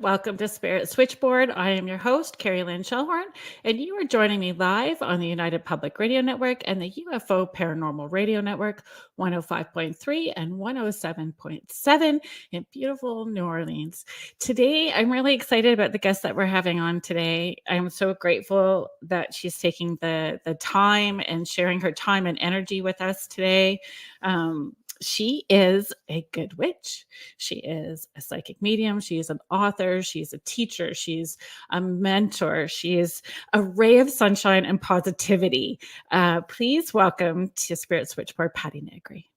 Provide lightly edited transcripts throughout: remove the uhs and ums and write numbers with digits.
Welcome to Spirit Switchboard. I am your host, Carrie Lynn Shellhorn, and you are joining me live on the United Public Radio Network and the UFO Paranormal Radio Network, 105.3 and 107.7 in beautiful New Orleans. Today, I'm really excited about the guest that we're having on today. I'm so grateful that she's taking the time and sharing her time and energy with us today. She is a good witch. She is a psychic medium. She is an author. She's a teacher. She's a mentor. She is a ray of sunshine and positivity. Please welcome to Spirit Switchboard, Patti Negri.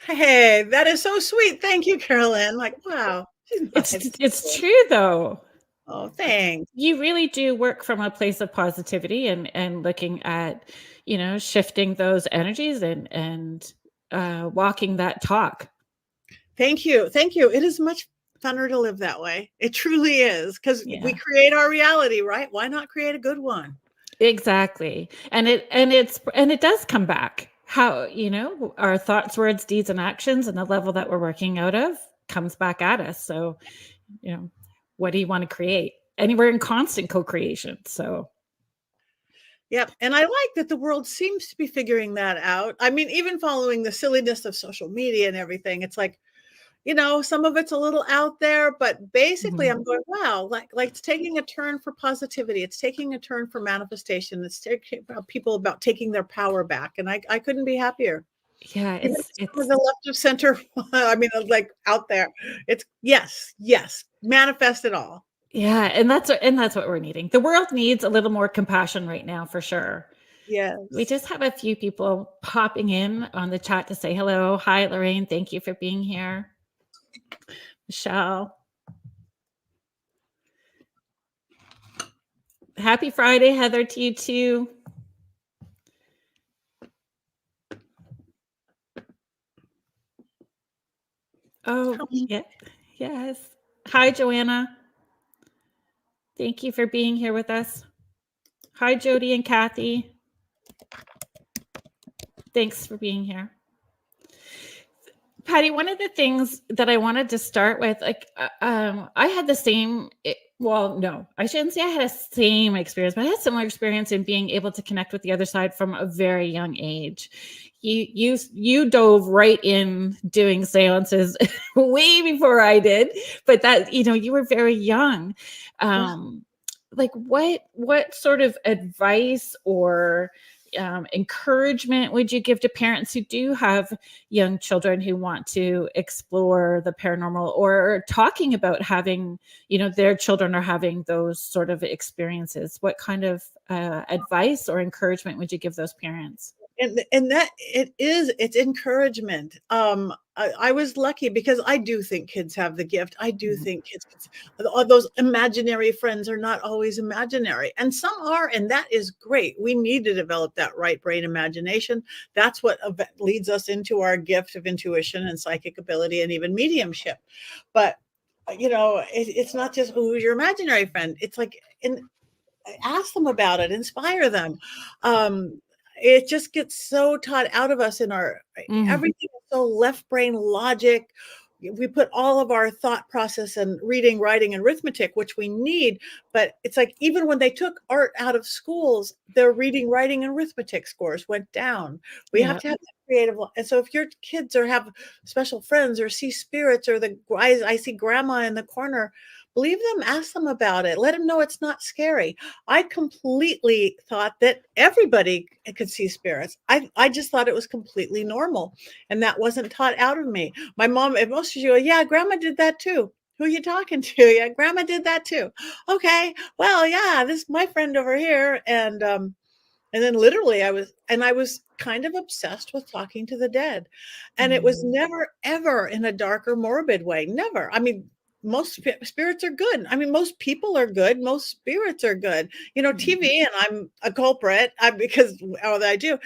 Hey, that is so sweet. Thank you, Carolyn. Like, wow. It's true, though. Oh, thanks. You really do work from a place of positivity and looking at, shifting those energies and walking that talk. Thank you. Thank you. It is much funner to live that way. It truly is, because we create our reality, right? Why not create a good one? Exactly. And it does come back. How, our thoughts, words, deeds, and actions, and the level that we're working out of comes back at us. So, what do you want to create? And we're in constant co-creation. So. Yep. And I like that the world seems to be figuring that out. I mean, even following the silliness of social media and everything, it's like, some of it's a little out there, but basically I'm going, wow, like it's taking a turn for positivity. It's taking a turn for manifestation. It's taking people about taking their power back. And I couldn't be happier. Yeah. It's the left of center. I mean, like out there, it's yes, manifest it all. Yeah. And that's what we're needing. The world needs a little more compassion right now, for sure. Yes. We just have a few people popping in on the chat to say hello. Hi, Lorraine. Thank you for being here. Michelle. Happy Friday, Heather, to you too. Oh, yeah. Yes. Hi, Joanna. Thank you for being here with us. Hi, Jody and Kathy. Thanks for being here. Patti, one of the things that I wanted to start with, I had the same, no, I shouldn't say I had a same experience, but I had similar experience in being able to connect with the other side from a very young age. You dove right in doing seances way before I did, but that, you were very young. Like what sort of advice or encouragement would you give to parents who do have young children who want to explore the paranormal or talking about having, their children are having those sort of experiences? What kind of advice or encouragement would you give those parents? And that it's encouragement. I was lucky because I do think kids have the gift. I do think kids, all those imaginary friends are not always imaginary, and some are, and that is great. We need to develop that right brain imagination. That's what leads us into our gift of intuition and psychic ability and even mediumship. But it's not just who's your imaginary friend. It's like, ask them about it, inspire them. It just gets so taught out of us in our everything is so left brain logic. We put all of our thought process and reading, writing, and arithmetic, which we need. But it's like, even when they took art out of schools, their reading, writing, and arithmetic scores went down. We have to have that creative. And so if your kids have special friends or see spirits, or I see grandma in the corner, believe them, ask them about it. Let them know it's not scary. I completely thought that everybody could see spirits. I just thought it was completely normal. And that wasn't taught out of me. My mom, and most of you go, yeah, grandma did that too. Who are you talking to? Yeah, grandma did that too. Okay, well, yeah, this is my friend over here. And then literally I was kind of obsessed with talking to the dead. And it was never, ever in a dark or morbid way. Never. I mean, most spirits are good. I mean, most people are good. Most spirits are good. TV, and I'm a culprit because all that I do,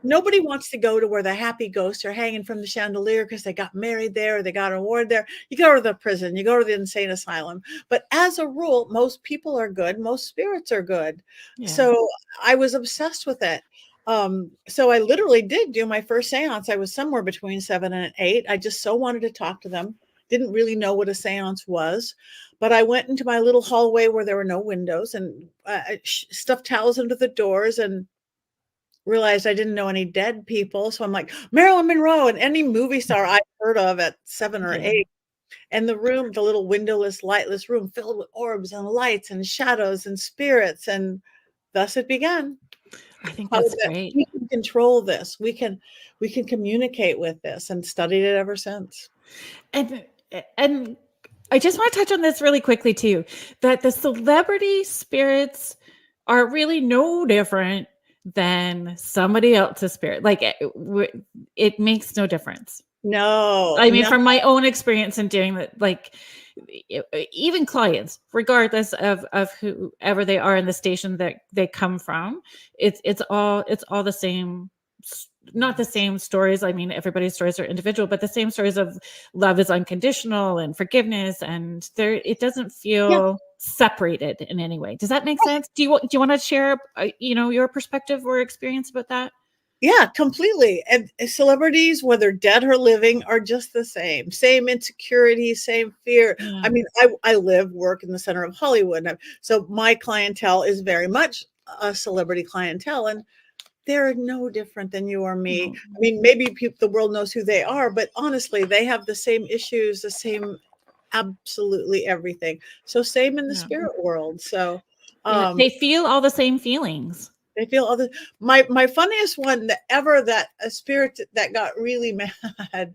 nobody wants to go to where the happy ghosts are hanging from the chandelier because they got married there or they got an award there. You go to the prison, you go to the insane asylum. But as a rule, most people are good. Most spirits are good. Yeah. So I was obsessed with it. So I literally did do my first seance. I was somewhere between 7 and 8. I just so wanted to talk to them. didn't really know what a seance was. But I went into my little hallway where there were no windows and stuffed towels under the doors and realized I didn't know any dead people. So I'm like, Marilyn Monroe and any movie star I heard of at 7 or Yeah. 8. And the room, the little windowless, lightless room filled with orbs and lights and shadows and spirits. And thus it began. I think How that's that great. we can control this. We can communicate with this, and studied it ever since. And I just want to touch on this really quickly too, that the celebrity spirits are really no different than somebody else's spirit. Like it makes no difference. No, I mean, no. from my own experience in doing that, like even clients, regardless of whoever they are in the station that they come from, it's all the same. Not the same stories. I mean, everybody's stories are individual, but the same stories of love is unconditional and forgiveness, and there it doesn't feel separated in any way. Does that make sense? Do you want to share, your perspective or experience about that? Yeah, completely. And celebrities, whether dead or living, are just the same. Same insecurity, same fear. Yeah. I mean, I work in the center of Hollywood. So my clientele is very much a celebrity clientele. And they're no different than you or me. No. I mean, maybe the world knows who they are, but honestly, they have the same issues, the same absolutely everything. So same in the spirit world. So They feel all the same feelings. they feel other. My funniest one that a spirit that got really mad.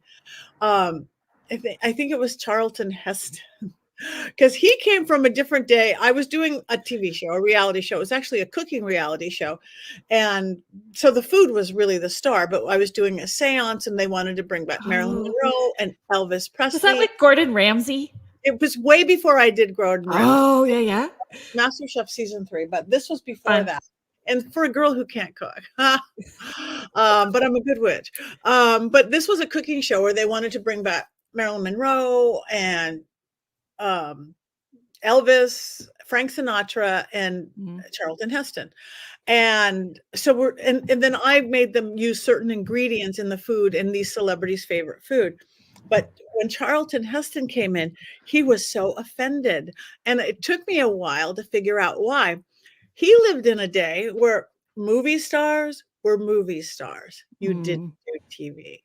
I think it was Charlton Heston. Because he came from a different day. I was doing a TV show, a reality show. It was actually a cooking reality show. And so the food was really the star, but I was doing a seance and they wanted to bring back Marilyn Monroe and Elvis Presley. Was that like Gordon Ramsay? It was way before I did Gordon Ramsay. Oh, yeah. MasterChef season 3, but this was before that. And for a girl who can't cook, but I'm a good witch. But this was a cooking show where they wanted to bring back Marilyn Monroe and Elvis, Frank Sinatra, and Charlton Heston. And so and then I made them use certain ingredients in the food in these celebrities' favorite food. But when Charlton Heston came in, he was so offended. And it took me a while to figure out why. He lived in a day where movie stars were movie stars. You didn't do TV.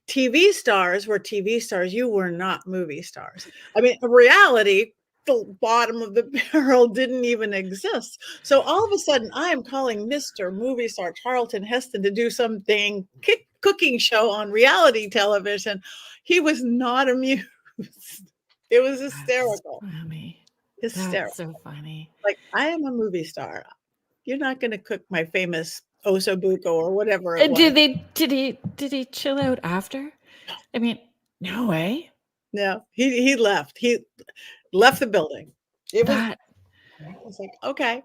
TV stars were TV stars. You were not movie stars. I mean, reality, the bottom of the barrel didn't even exist. So all of a sudden, I am calling Mr. Movie Star Charlton Heston to do something cooking show on reality television. He was not amused. It was hysterical. That's funny. Hysterical. That's so funny. Like, I am a movie star. You're not going to cook my famous osobuco or whatever it was. Did he chill out after? I mean, no way. No, he left. He left the building. It was like, okay.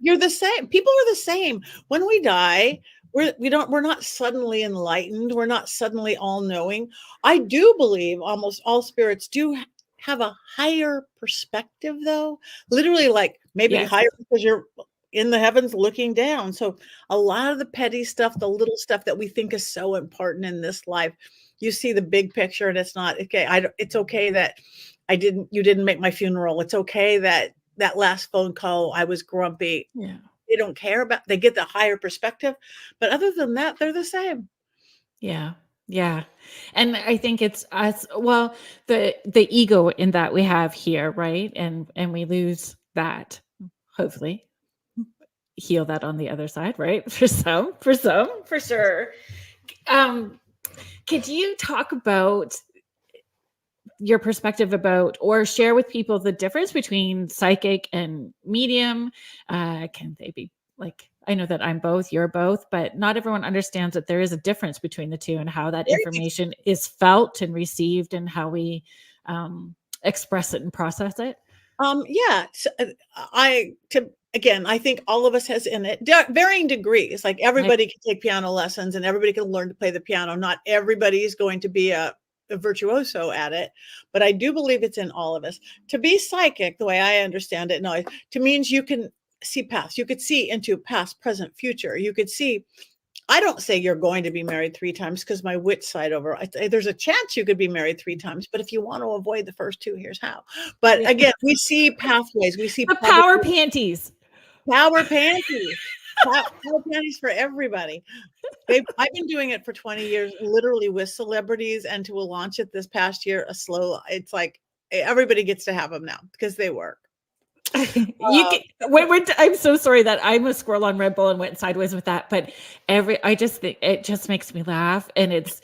You're the same. People are the same. When we die, we're not suddenly enlightened. We're not suddenly all knowing. I do believe almost all spirits do have a higher perspective, though. Literally, like maybe higher because you're in the heavens looking down. So a lot of the petty stuff, the little stuff that we think is so important in this life, you see the big picture, and it's not okay. It's okay that you didn't make my funeral. It's okay that last phone call I was grumpy. Yeah. They don't care about. They get the higher perspective, but other than that, they're the same. Yeah. Yeah. And I think it's us, well, the ego in that we have here, right? And we lose that, hopefully. Heal that on the other side, right? For some, for sure. Could you talk about your perspective about, or share with people the difference between psychic and medium? Can they be like, I know that I'm both, you're both, but not everyone understands that there is a difference between the two and how that information is felt and received and how we express it and process it. Yeah. So, again, I think all of us has in it varying degrees. Like everybody can take piano lessons and everybody can learn to play the piano. Not everybody is going to be a virtuoso at it, but I do believe it's in all of us. To be psychic, the way I understand it now, to means you can see past. You could see into past, present, future. You could see I don't say you're going to be married 3 times because my witch side over. There's a chance you could be married 3 times, but if you want to avoid the first 2, here's how. But Yeah. again, we see pathways. We see The power panties. Power panties. Power panties for everybody. I've been doing it for 20 years, literally with celebrities, and to launch it this past year, it's like everybody gets to have them now because they work. I'm so sorry that I'm a squirrel on Red Bull and went sideways with that, but I just think it just makes me laugh, and it's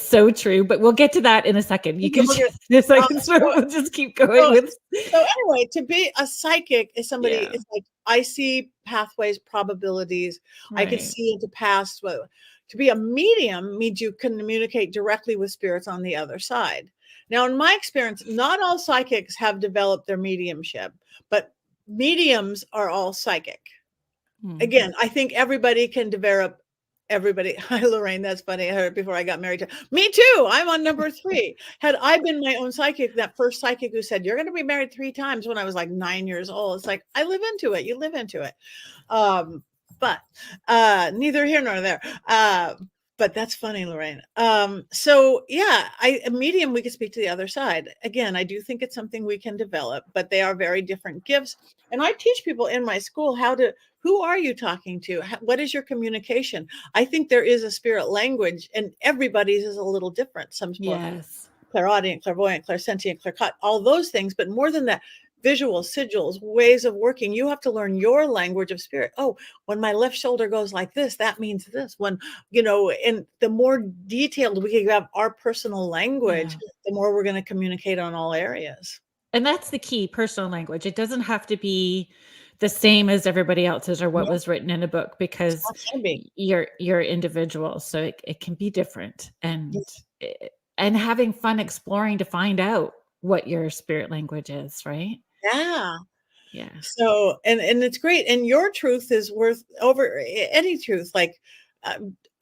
so true. But we'll get to that in a second. You can we'll just keep going with. So anyway, to be a psychic is somebody. It's like I see pathways, probabilities. Right. I can see into past. To be a medium means you can communicate directly with spirits on the other side. Now, in my experience, not all psychics have developed their mediumship, but mediums are all psychic. Again, I think everybody can develop. Everybody. Hi, Lorraine. That's funny. I heard it before I got married. Me too. I'm on number 3. Had I been my own psychic, that first psychic who said, you're going to be married 3 times when I was like 9 years old. It's like, I live into it. You live into it. But neither here nor there. But that's funny, Lorraine. So yeah, a medium, we can speak to the other side. Again, I do think it's something we can develop, but they are very different gifts. And I teach people in my school who are you talking to? What is your communication? I think there is a spirit language, and everybody's is a little different. Some people clairaudient, clairvoyant, clairsentient, claircognizant, all those things. But more than that, visual sigils, ways of working. You have to learn your language of spirit. Oh, when my left shoulder goes like this, that means this. When, and the more detailed we can have our personal language, the more we're going to communicate on all areas. And that's the key, personal language. It doesn't have to be the same as everybody else's or what was written in a book, because you're individual. So it can be different, and having fun exploring to find out what your spirit language is, right? Yeah. So, and it's great. And your truth is worth over any truth. Like,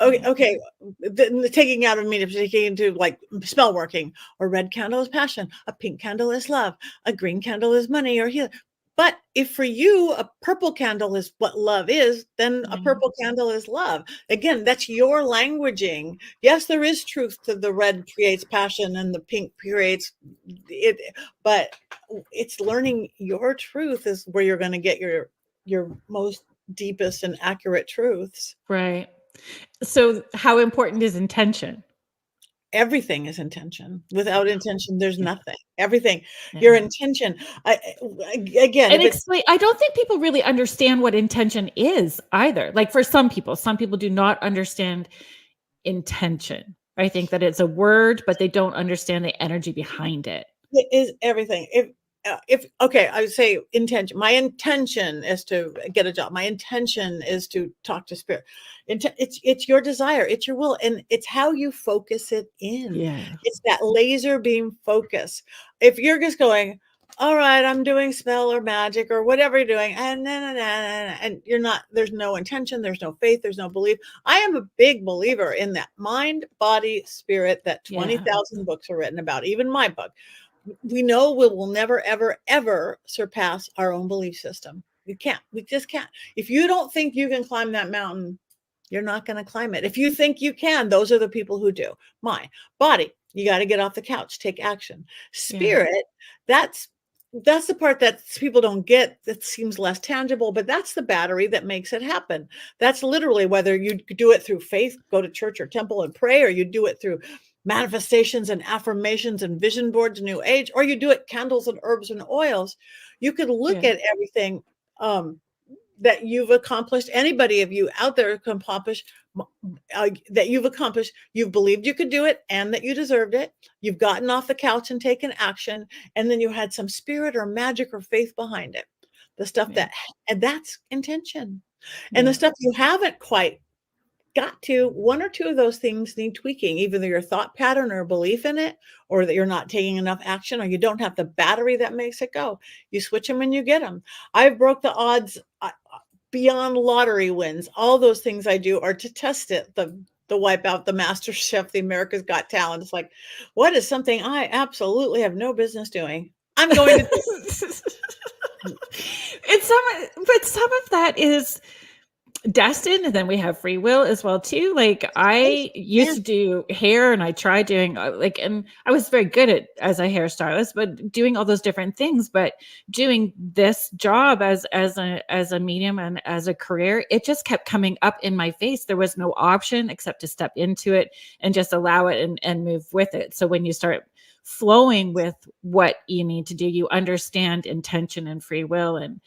okay. The taking out of me, taking into like spell working, or red candle is passion, a pink candle is love, a green candle is money or healing. But if for you, a purple candle is what love is, then a purple candle is love. Again, that's your languaging. Yes, there is truth to the red creates passion and the pink creates it, but it's learning your truth is where you're going to get your most deepest and accurate truths. Right. So how important is intention? Everything is intention. Without intention, there's nothing. Everything, your intention. Again, and explain. I don't think people really understand what intention is either. Like for some people do not understand intention. I think that it's a word, but they don't understand the energy behind it. It is everything. Okay, I would say intention. My intention is to get a job. My intention is to talk to spirit. It's your desire. It's your will, and it's how you focus it in. It's that laser beam focus. If you're just going, all right, I'm doing spell or magic or whatever you're doing, and you're not. There's no intention. There's no faith. There's no belief. I am a big believer in that mind, body, spirit that 20,000 books are written about. Even my book. We know we will never, ever, ever surpass our own belief system. We can't. We just can't. If you don't think you can climb that mountain, you're not going to climb it. If you think you can, those are the people who do. My body, you got to get off the couch, take action. Spirit, that's the part that people don't get. That seems less tangible, but that's the battery that makes it happen. That's literally whether you do it through faith, go to church or temple and pray, or you do it through manifestations and affirmations and vision boards, new age, or you do it candles and herbs and oils. You could look at everything that you've accomplished. Anybody of you out there can accomplish that you've accomplished. You've believed you could do it and that you deserved it. You've gotten off the couch and taken action, and then you had some spirit or magic or faith behind it. The stuff and that's intention. And the stuff you haven't quite got to, 1 or 2 of those things need tweaking, either your thought pattern or belief in it, or that you're not taking enough action, or you don't have the battery that makes it go. You switch them and you get them. I broke the odds beyond lottery wins. All those things I do are to test it. The WipeOut, the Master Chef, the America's Got Talent. It's like, what is something I absolutely have no business doing? I'm going to do it. But some of that is destined, and then we have free will as well too. Like I used to do hair, and I tried doing and I was very good at as a hairstylist, but doing all those different things. But doing this job as a medium and as a career, it just kept coming up in my face. There was no option except to step into it and just allow it and move with it. So when you start flowing with what you need to do, you understand intention and free will and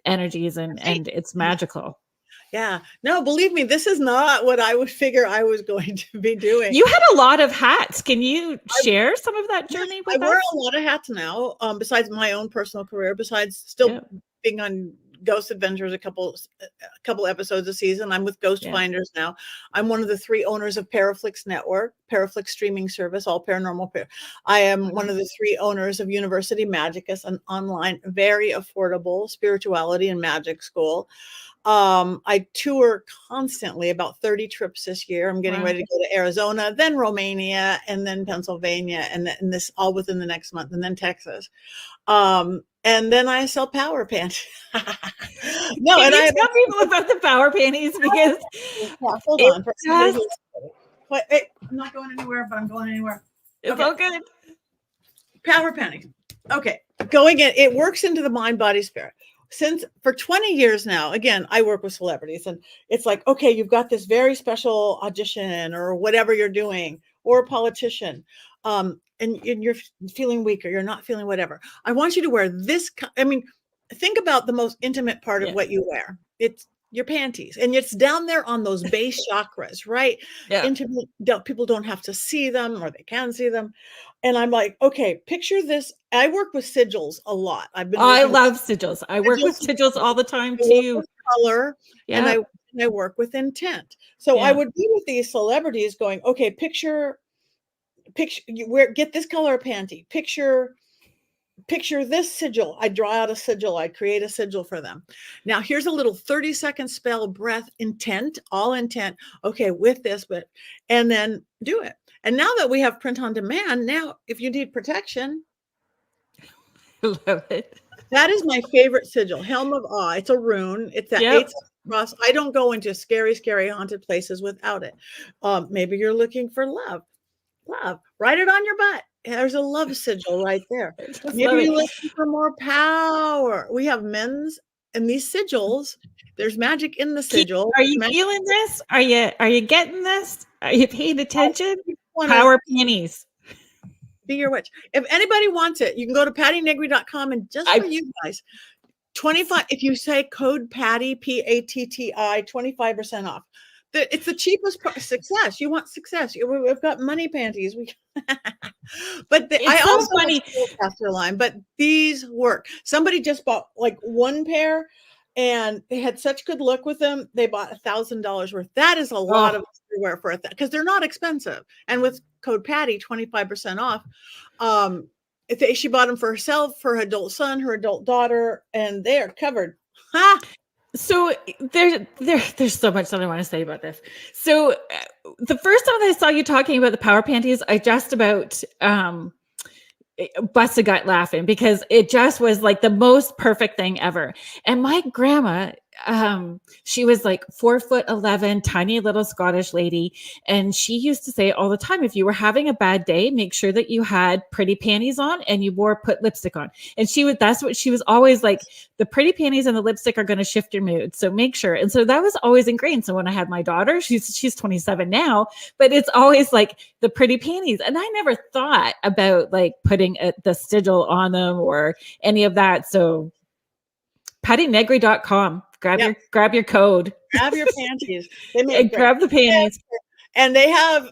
energies, and it's magical. Yeah. No, believe me, this is not what I would figure I was going to be doing. You had a lot of hats. Can you share some of that journey with us? I wear a lot of hats now, besides my own personal career, besides still being on Ghost Adventures a couple episodes a season. I'm with Ghost Finders now. I'm one of the 3 owners of Paraflix Network, Paraflix streaming service, all paranormal. I am one of the 3 owners of University Magickus, an online, very affordable spirituality and magic school. I tour constantly, about 30 trips this year. I'm getting ready to go to Arizona, then Romania, and then Pennsylvania, and this all within the next month, and then Texas. And then I sell power panties. No, and I tell people about the power panties because hold on. Wait, I'm not going anywhere, but I'm going anywhere. It's all good. Power panties. Okay, going in. It works into the mind, body, spirit. Since for 20 years now, again, I work with celebrities, and it's like, okay, you've got this very special audition or whatever you're doing, or a politician, and you're feeling weak, or you're not feeling whatever. I want you to wear this. I mean, think about the most intimate part of what you wear. It's your panties, and it's down there on those base chakras, right? Intimate. People don't have to see them, or they can see them. And I'm like, okay, picture this. I work with sigils a lot. I love sigils. I work with sigils all the time too. Color, and I work with intent. So I would be with these celebrities going, okay, picture get this color panty. Picture this sigil. I draw out a sigil. I create a sigil for them. Now here's a little 30-second spell, breath, intent, all intent. Okay, with this, and then do it. And now that we have print on demand, now if you need protection, love it. That is my favorite sigil, Helm of Awe. It's a rune. It's that 8 cross. I don't go into scary, scary haunted places without it. Maybe you're looking for love. Write it on your butt. There's a love sigil right there. Maybe you're looking for more power. We have men's, and these sigils, there's magic in the sigil. Are you feeling this? Are you getting this? Are you paying attention? Power panties. Be your witch. If anybody wants it, you can go to pattinegri.com, and just for you guys, 25. If you say code Patti, Patti, 25% off. It's the cheapest success. You want success. We've got money panties. But I also funny after line. But these work. Somebody just bought like one pair, and they had such good luck with them. They bought $1,000 worth. That is a lot of underwear for because they're not expensive. And with code Patti, 25% off. She bought them for herself, for her adult son, her adult daughter, and they are covered. Ha! So there's so much that I want to say about this. So the first time I saw you talking about the power panties, I just about busted gut laughing because it just was like the most perfect thing ever. And my grandma, she was like 4'11", tiny little Scottish lady. And she used to say all the time, if you were having a bad day, make sure that you had pretty panties on and you put lipstick on. And that's what she was always like, the pretty panties and the lipstick are going to shift your mood. So make sure. And so that was always ingrained. So when I had my daughter, she's 27 now, but it's always like the pretty panties. And I never thought about like putting the sigil on them or any of that. So pattinegri.com. Grab your code. Grab your panties. Grab the panties. And they have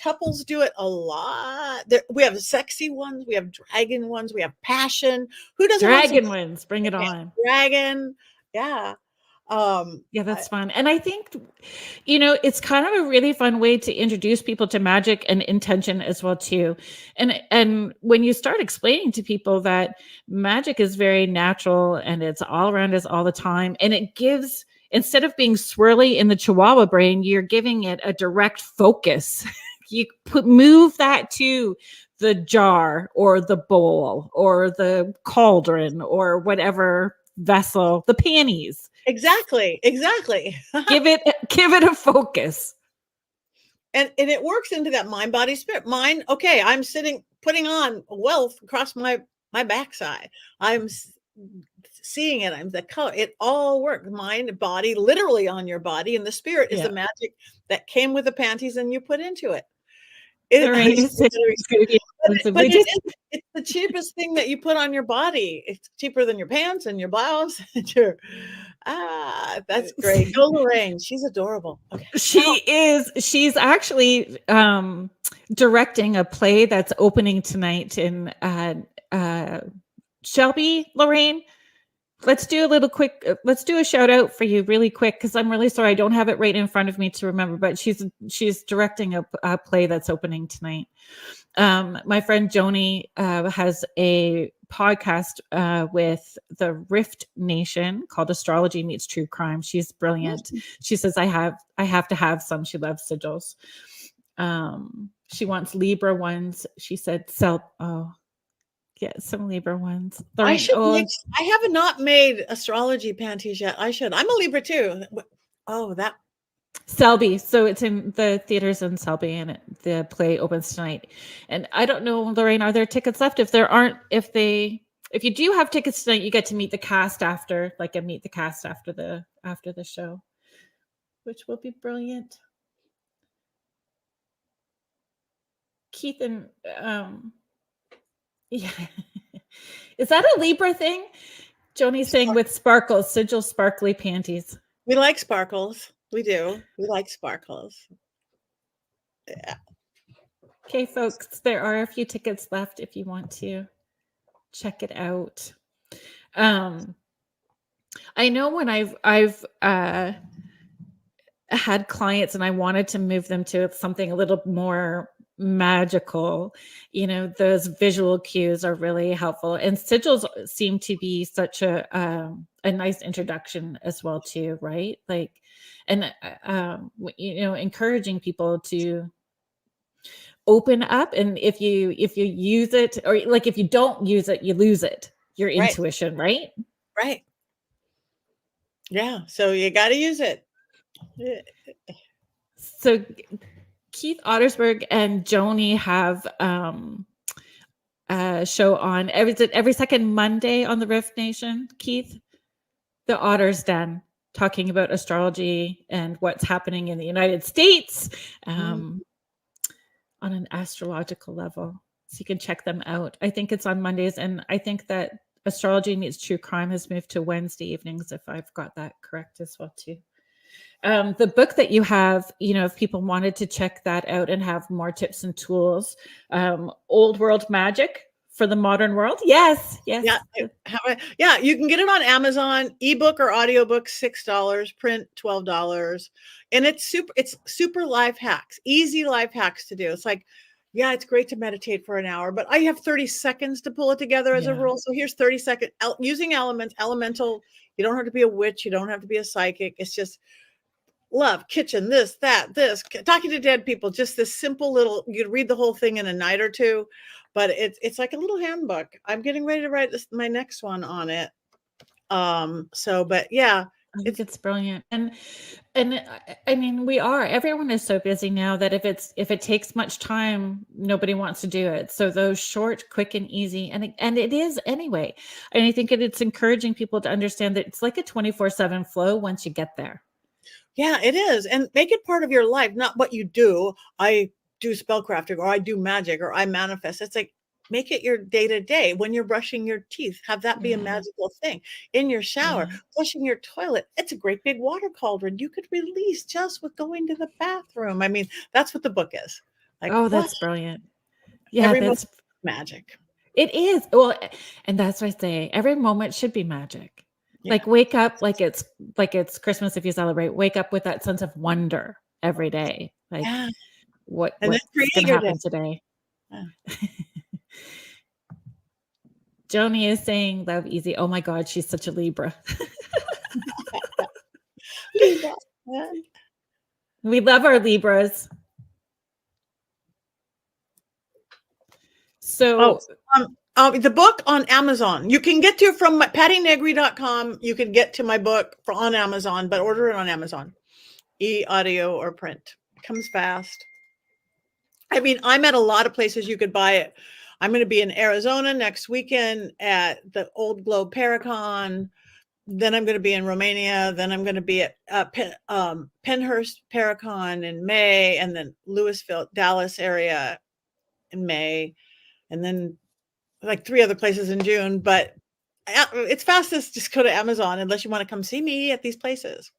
couples do it a lot. We have sexy ones, we have dragon ones, we have passion. Who doesn't dragon ones? Bring it on. Dragon. Yeah. That's fun. And I think, it's kind of a really fun way to introduce people to magic and intention as well too. And when you start explaining to people that magic is very natural and it's all around us all the time, and it gives, instead of being swirly in the Chihuahua brain, you're giving it a direct focus. You move that to the jar or the bowl or the cauldron or whatever vessel, the panties. Exactly. Give it a focus. And it works into that mind, body, spirit. Mind, okay, I'm putting on wealth across my backside. I'm seeing it. I'm the color. It all works. Mind, body, literally on your body, and the spirit is the magic that came with the panties and you put into it. It's the cheapest thing that you put on your body. It's cheaper than your pants and your blouse. That's great. Go Lorraine. She's adorable. Okay. She's actually directing a play that's opening tonight in Shelby. Lorraine, let's do a shout out for you really quick, because I'm really sorry I don't have it right in front of me to remember, but she's directing a play that's opening tonight. My friend Joni has a podcast with the Rift Nation called Astrology Meets True Crime. She's brilliant. She says I have to have some. She loves sigils. She wants Libra ones. She said get some Libra ones. I have not made astrology panties yet. I should. I'm a Libra too. Oh, that Selby. So it's in the theaters in Selby, and the play opens tonight. And I don't know, Lorraine, are there tickets left? If there aren't, if you do have tickets tonight, you get to meet the cast after, meet the cast after the show, which will be brilliant. Keith and yeah. Is that a Libra thing? Joni's saying with sparkles, sigil sparkly panties. We like sparkles. We do. We like sparkles. Yeah. Okay, folks, there are a few tickets left if you want to check it out. I know when I've had clients and I wanted to move them to something a little more magical, those visual cues are really helpful, and sigils seem to be such a nice introduction as well too, right? Encouraging people to open up, and if you use it, or if you don't use it, you lose it, your intuition, right? Yeah, so you got to use it. So Keith Ottersberg and Joni have a show on every second Monday on the Rift Nation. Keith, the Otter's Den, talking about astrology and what's happening in the United States on an astrological level. So you can check them out. I think it's on Mondays, and I think that Astrology Meets True Crime has moved to Wednesday evenings, if I've got that correct as well too. The book that you have, if people wanted to check that out and have more tips and tools, Old World Magic for the Modern World. Yes. Yeah, you can get it on Amazon, ebook or audiobook, $6, print $12. And it's super life hacks, easy life hacks to do. It's it's great to meditate for an hour, but I have 30 seconds to pull it together as a rule. So here's 30 seconds using elemental. You don't have to be a witch. You don't have to be a psychic. It's just love, kitchen, this, talking to dead people, just this simple little, you could read the whole thing in a night or two, but it's like a little handbook. I'm getting ready to write my next one on it. But yeah, I think it's brilliant. And I mean, everyone is so busy now that if it takes much time, nobody wants to do it. So those short, quick and easy, and it is anyway. And I think it's encouraging people to understand that it's like a 24/7 flow once you get there. Yeah, it is. And make it part of your life, not what you do. I do spellcrafting, or I do magic, or I manifest. It's like, make it your day-to-day. When you're brushing your teeth, have that be a magical thing. In your shower, flushing your toilet, it's a great big water cauldron you could release just with going to the bathroom. I mean, that's what the book is. That's brilliant. Yeah, that's magic. It is. Well, and that's what I say. Every moment should be magic. Yeah. Wake up like it's Christmas if you celebrate. Wake up with that sense of wonder every day. What's going to happen today? Yeah. Joni is saying love easy. Oh my God, she's such a Libra. Libra. We love our Libras. So The book on Amazon. You can get to from PattiNegri.com. You can get to my book on Amazon, but order it on Amazon, audio or print. It comes fast. I mean, I'm at a lot of places you could buy it. I'm going to be in Arizona next weekend at the Old Globe Paracon. Then I'm going to be in Romania. Then I'm going to be at Penhurst Paracon in May, and then Louisville, Dallas area in May, and then like 3 other places in June. But it's fastest just go to Amazon unless you want to come see me at these places.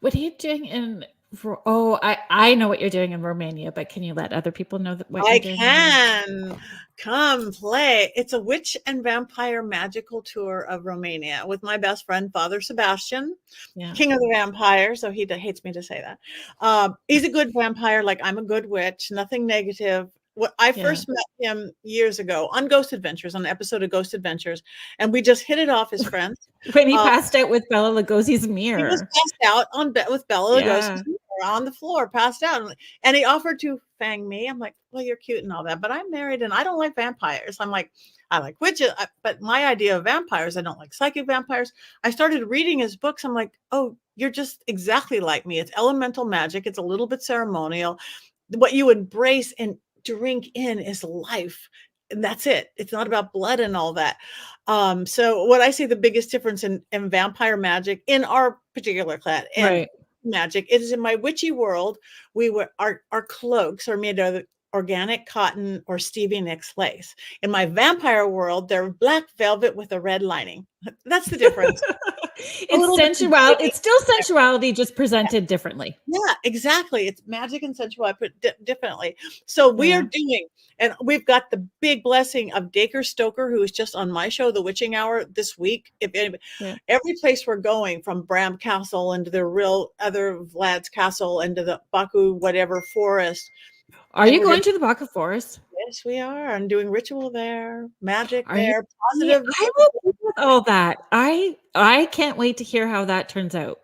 What are you doing in? Oh, I know what you're doing in Romania, but can you let other people know that what you're doing? I can. Come play. It's a witch and vampire magical tour of Romania with my best friend, Father Sebastian, King of the Vampire. So he hates me to say that. He's a good vampire. Like, I'm a good witch, nothing negative. I first met him years ago on Ghost Adventures, on an episode of Ghost Adventures, and we just hit it off as friends. When he passed out with Bela Lugosi's mirror. He was passed out with Bela Lugosi's mirror on the floor, passed out. And he offered to fang me. I'm like, well, you're cute and all that, but I'm married and I don't like vampires. I'm like, I like witches, but my idea of vampires, I don't like psychic vampires. I started reading his books. I'm like, oh, you're just exactly like me. It's elemental magic. It's a little bit ceremonial. What you embrace and drink in is life. And that's it. It's not about blood and all that. So what I say the biggest difference in vampire magic in our particular clan and magic is in my witchy world, our cloaks are made of organic cotton or Stevie Nicks lace. In my vampire world, they're black velvet with a red lining. That's the difference. It's sensuality. It's still sensuality, just presented differently. Yeah, exactly. It's magic and sensuality put differently. So we are doing, and we've got the big blessing of Dacre Stoker, who is just on my show, The Witching Hour, this week. If anybody, every place we're going, from Bram Castle into the real other Vlad's Castle into the Baku whatever forest. Are you going to the Baku forest? Yes, we are. I'm doing ritual there, magic there, positive. I will do all that. I can't wait to hear how that turns out.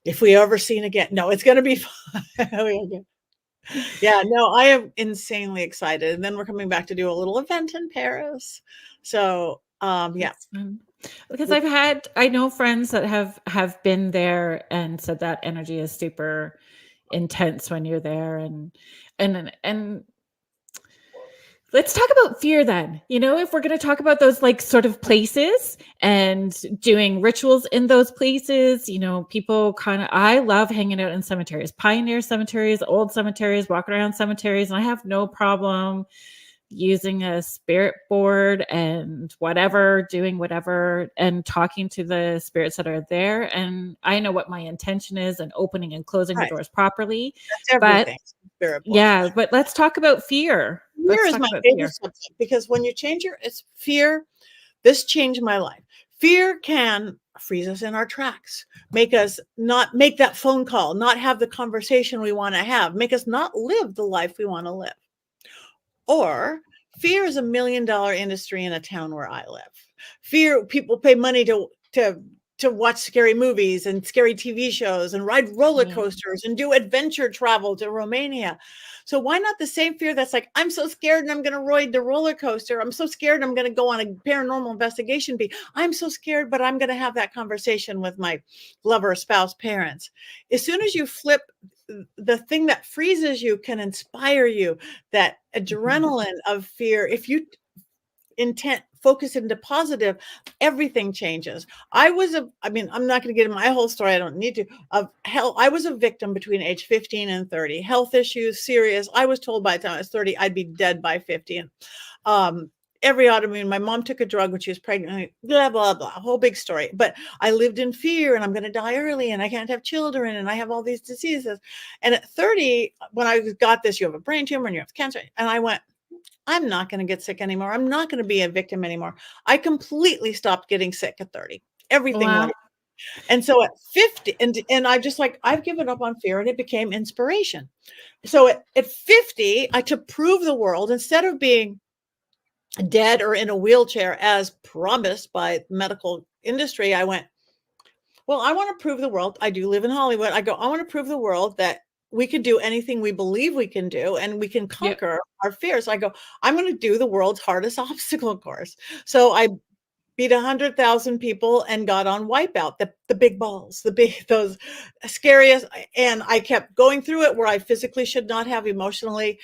If we ever seen again. No, it's going to be fun. Yeah, no, I am insanely excited. And then we're coming back to do a little event in Paris. So, yeah. Because I know friends that have been there and said that energy is super intense when you're there, and let's talk about fear then. If we're going to talk about those like sort of places and doing rituals in those places, people I love hanging out in cemeteries, pioneer cemeteries, old cemeteries, walking around cemeteries. And I have no problem using a spirit board and doing whatever and talking to the spirits that are there. And I know what my intention is and opening and closing the doors properly. That's everything. But let's talk about fear. Fear is my favorite subject, because when you change it's fear, this changed my life. Fear can freeze us in our tracks, make us not make that phone call, not have the conversation we want to have, make us not live the life we want to live. Or fear is $1 million industry in a town where I live. Fear, people pay money to watch scary movies and scary TV shows and ride roller coasters and do adventure travel to Romania. So why not the same fear that's like, I'm so scared and I'm going to ride the roller coaster. I'm so scared I'm going to go on a paranormal investigation. I'm so scared, but I'm going to have that conversation with my lover, spouse, parents. As soon as you flip, the thing that freezes you can inspire you, that adrenaline of fear. If you focus into positive, everything changes. I'm not going to get into my whole story. I don't need to. I was a victim between age 15 and 30. Health issues, serious. I was told by the time I was 30, I'd be dead by 50. And every autoimmune, my mom took a drug when she was pregnant, blah, blah, blah, a whole big story. But I lived in fear, and I'm going to die early, and I can't have children, and I have all these diseases. And at 30, when I got this, you have a brain tumor and you have cancer. And I went, I'm not going to get sick anymore. I'm not going to be a victim anymore. I completely stopped getting sick at 30. Everything went. And so at 50, and I just I've given up on fear, and it became inspiration. So at 50, to prove the world, instead of being dead or in a wheelchair as promised by medical industry, I went, well, I want to prove the world. I do live in Hollywood. I want to prove the world that we can do anything we believe we can do, and we can Yep. conquer our fears. I go, I'm going to do the world's hardest obstacle course. So I beat 100,000 people and got on WipeOut, the big balls, those scariest. And I kept going through it where I physically should not have, emotionally.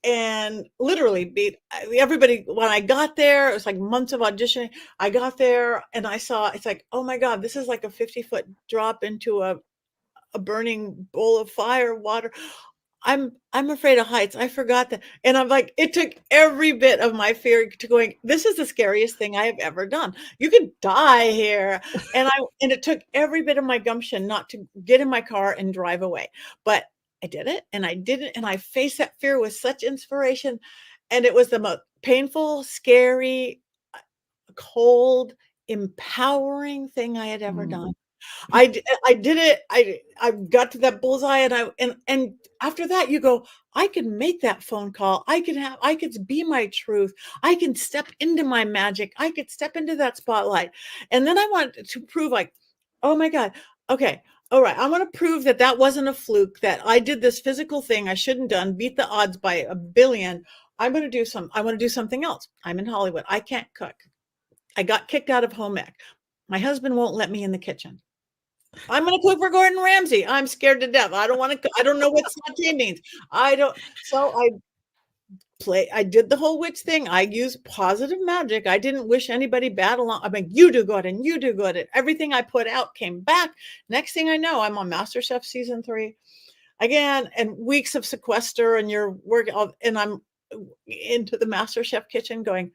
And literally beat everybody. When I got there, it was like months of auditioning. I got there and I saw, it's like, oh my God, this is like a 50-foot drop into a burning bowl of fire, water. I'm afraid of heights. I forgot that. And I'm like, it took every bit of my fear to going, this is the scariest thing I have ever done. You could die here. And it took every bit of my gumption not to get in my car and drive away. But I did it, and I did it, and I faced that fear with such inspiration. And it was the most painful, scary, cold, empowering thing I had ever done. I did it. I got to that bullseye, and after that you go, I can make that phone call. I could be my truth. I can step into my magic. I could step into that spotlight. And then I want to prove, like, oh my God. Okay. All right. I want to prove that that wasn't a fluke, that I did this physical thing I shouldn't done, beat the odds by a billion. I want to do something else. I'm in Hollywood. I can't cook. I got kicked out of home ec. My husband won't let me in the kitchen. I'm going to cook for Gordon Ramsay. I'm scared to death. I don't want to. I don't know what saute means. I don't. So I did the whole witch thing. I used positive magic. I didn't wish anybody bad along. I mean, you do good and you do good. And everything I put out came back. Next thing I know, I'm on MasterChef season 3 again, and weeks of sequester, and you're working, and I'm into the MasterChef kitchen going,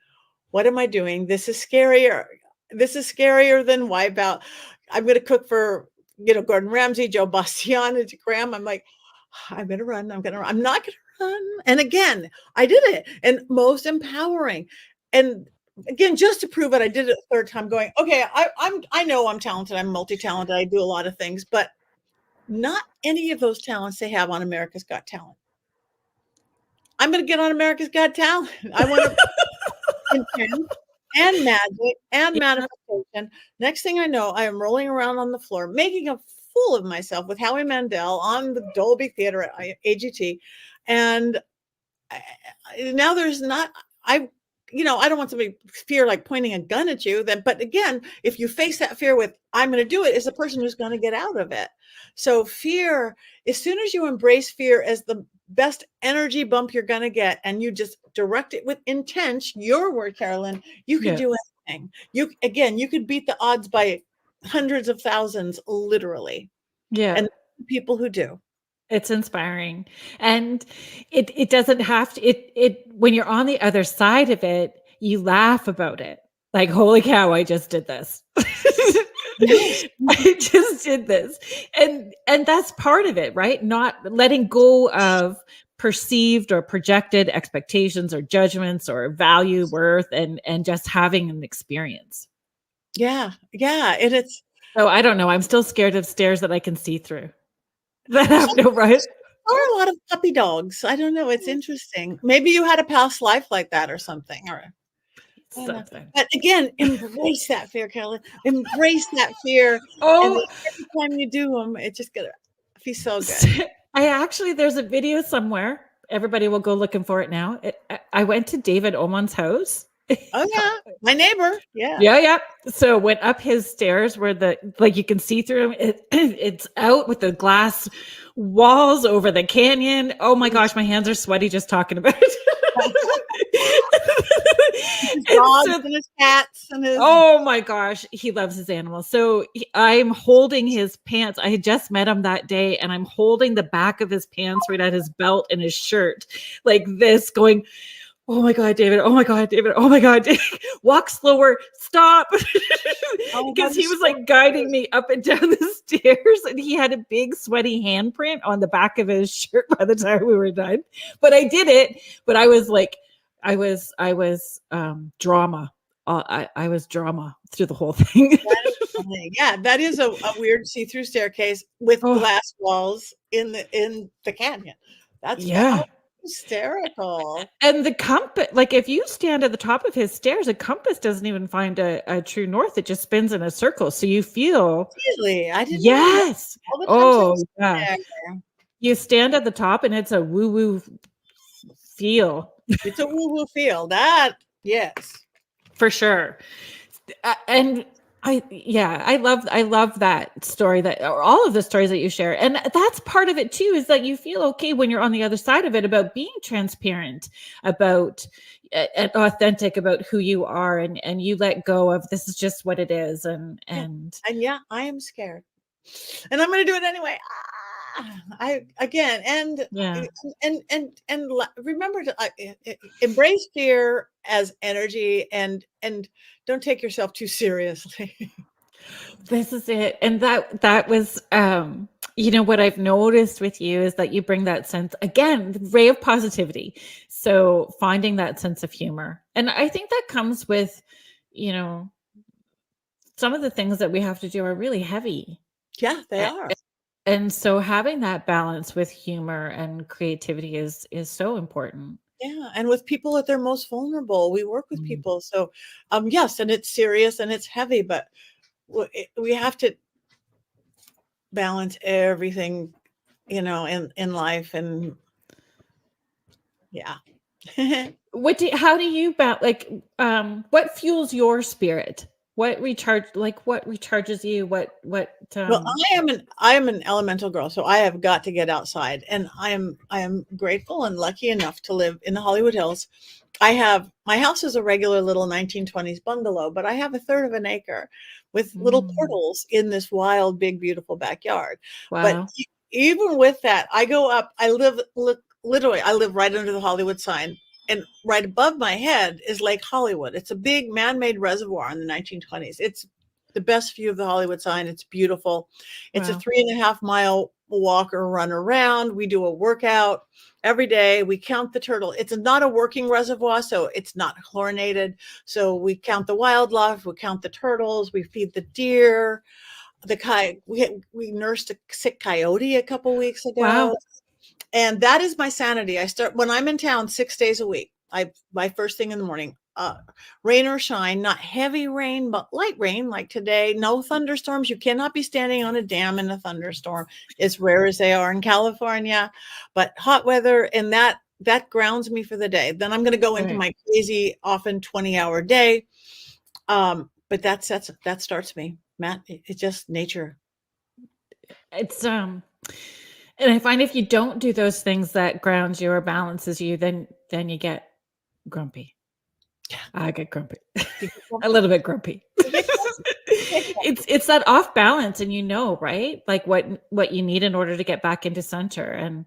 what am I doing? This is scarier. This is scarier than WipeOut. I'm going to cook for, Gordon Ramsay, Joe Bastian, and Graham. I'm like, I'm going to run. I'm not going to run. And again, I did it. And most empowering. And again, just to prove it, I did it a third time going, okay, I know I'm talented. I'm multi-talented. I do a lot of things, but not any of those talents they have on America's Got Talent. I'm going to get on America's Got Talent. I want to intent and magic and manifestation. Next thing I know, I am rolling around on the floor, making a fool of myself with Howie Mandel on the Dolby Theater at AGT. And now there's not, I don't want somebody fear like pointing a gun at you. But again, if you face that fear with, I'm going to do it, is the person who's going to get out of it. So fear, as soon as you embrace fear as the best energy bump you're going to get, and you just direct it with intent, your word, Carolyn, you can do anything. You could beat the odds by hundreds of thousands, literally. Yeah. And people who do. It's inspiring. And it doesn't have to, when you're on the other side of it, you laugh about it. Like, holy cow, I just did this. I just did this. And that's part of it, right? Not letting go of perceived or projected expectations or judgments or value, worth, and just having an experience. Yeah. Yeah. And it's, so I don't know. I'm still scared of stairs that I can see through. That have no right. Or a lot of puppy dogs. I don't know. It's interesting. Maybe you had a past life like that or something. Or something. But again, embrace that fear, Carolyn. Embrace that fear. Oh, and every time you do them, it's just gonna feel so good. There's a video somewhere. Everybody will go looking for it now. I went to David Oman's house. Oh yeah, my neighbor. Yeah. So went up his stairs where you can see through him. It's out with the glass walls over the canyon. Oh my gosh, my hands are sweaty just talking about it. His dogs and his cats and his. Oh my gosh, he loves his animals. So I'm holding his pants. I had just met him that day, and I'm holding the back of his pants right at his belt and his shirt, like this, going, oh my God, David. Oh my God, David. Oh my God. Walk slower. Stop. Because he was like guiding me up and down the stairs, and he had a big sweaty handprint on the back of his shirt by the time we were done. But I did it. But I was like, I was drama. I was drama through the whole thing. Yeah, that is a weird see-through staircase with glass walls in the canyon. That's Hysterical. And the compass, like if you stand at the top of his stairs, a compass doesn't even find a true north. It just spins in a circle. So you feel, Really? I didn't even know yes. all the times I Oh, was yeah. there. You stand at the top and it's a woo-woo feel. It's a woo-woo feel. That, yes. For sure. And I love that story, that, or all of the stories that you share. And that's part of it too, is that you feel okay when you're on the other side of it, about being transparent, about and authentic about who you are, and you let go of this is just what it is. And Yeah, I am scared. And I'm going to do it anyway. I again, yeah. remember to embrace fear as energy, and don't take yourself too seriously. This is it. And that was what I've noticed with you is that you bring that sense, again, the ray of positivity. So finding that sense of humor. And I think that comes with, some of the things that we have to do are really heavy. Yeah, they are. And so having that balance with humor and creativity is so important. Yeah, and with people at their most vulnerable, we work with Mm. people. So, yes, and it's serious and it's heavy, but we have to balance everything, in life, and yeah. How do you what fuels your spirit? What recharges you? What Well, I am an elemental girl, so I have got to get outside, and I am grateful and lucky enough to live in the Hollywood Hills. My house is a regular little 1920s bungalow, but I have a third of an acre with little Mm, portals in this wild, big, beautiful backyard. But wow. even with that, I go up. Literally, I live right under the Hollywood sign, and right above my head is Lake Hollywood. It's a big man-made reservoir in the 1920s. It's the best view of the Hollywood sign. It's beautiful. It's a Wow. 3.5-mile walk or run around. We do a workout every day. We count the turtle. It's not a working reservoir, so it's not chlorinated. So we count the wildlife. We count the turtles. We feed the deer. We nursed a sick coyote a couple weeks ago. Wow. And that is my sanity. I start when I'm in town 6 days a week. My first thing in the morning, rain or shine, not heavy rain, but light rain like today. No thunderstorms. You cannot be standing on a dam in a thunderstorm, as rare as they are in California. But hot weather, and that grounds me for the day. Then I'm going to go into Right. my crazy, often 20-hour day. But that starts me, Matt. It's just nature. It's and I find if you don't do those things that grounds you or balances you, then you get grumpy. I get grumpy. A little bit grumpy. It's that off balance, and right? Like what you need in order to get back into center. And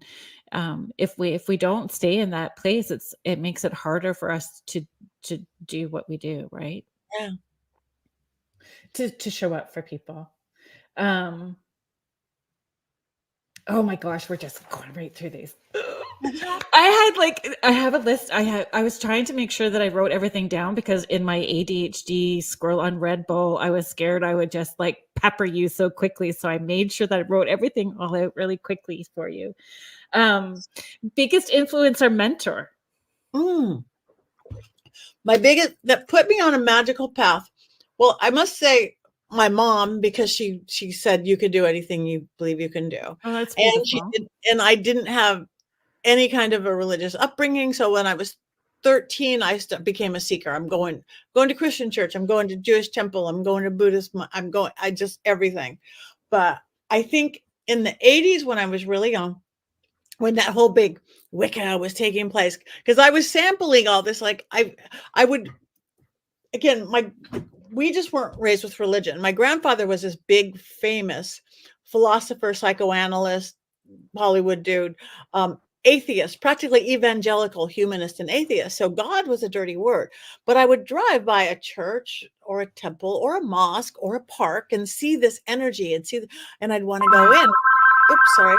if we don't stay in that place, it makes it harder for us to do what we do, right? Yeah. To show up for people. Oh my gosh, we're just going right through these. I have a list. I was trying to make sure that I wrote everything down, because in my ADHD scroll on Red Bull, I was scared I would just pepper you so quickly. So I made sure that I wrote everything all out really quickly for you. Biggest influencer mentor. My biggest, that put me on a magical path. Well, I must say my mom, because she said you could do anything you believe you can do. Oh, that's And beautiful. and I didn't have any kind of a religious upbringing. So when I was 13, I became a seeker. I'm going to Christian church. I'm going to Jewish temple. I'm going to Buddhist. I just everything. But I think in the 80s, when I was really young, when that whole big Wicca was taking place, because I was sampling all this, I would, again, we just weren't raised with religion. My grandfather was this big, famous philosopher, psychoanalyst, Hollywood dude, atheist, practically evangelical, humanist, and atheist. So God was a dirty word. But I would drive by a church or a temple or a mosque or a park and see this energy and I'd want to go in. Oops, sorry.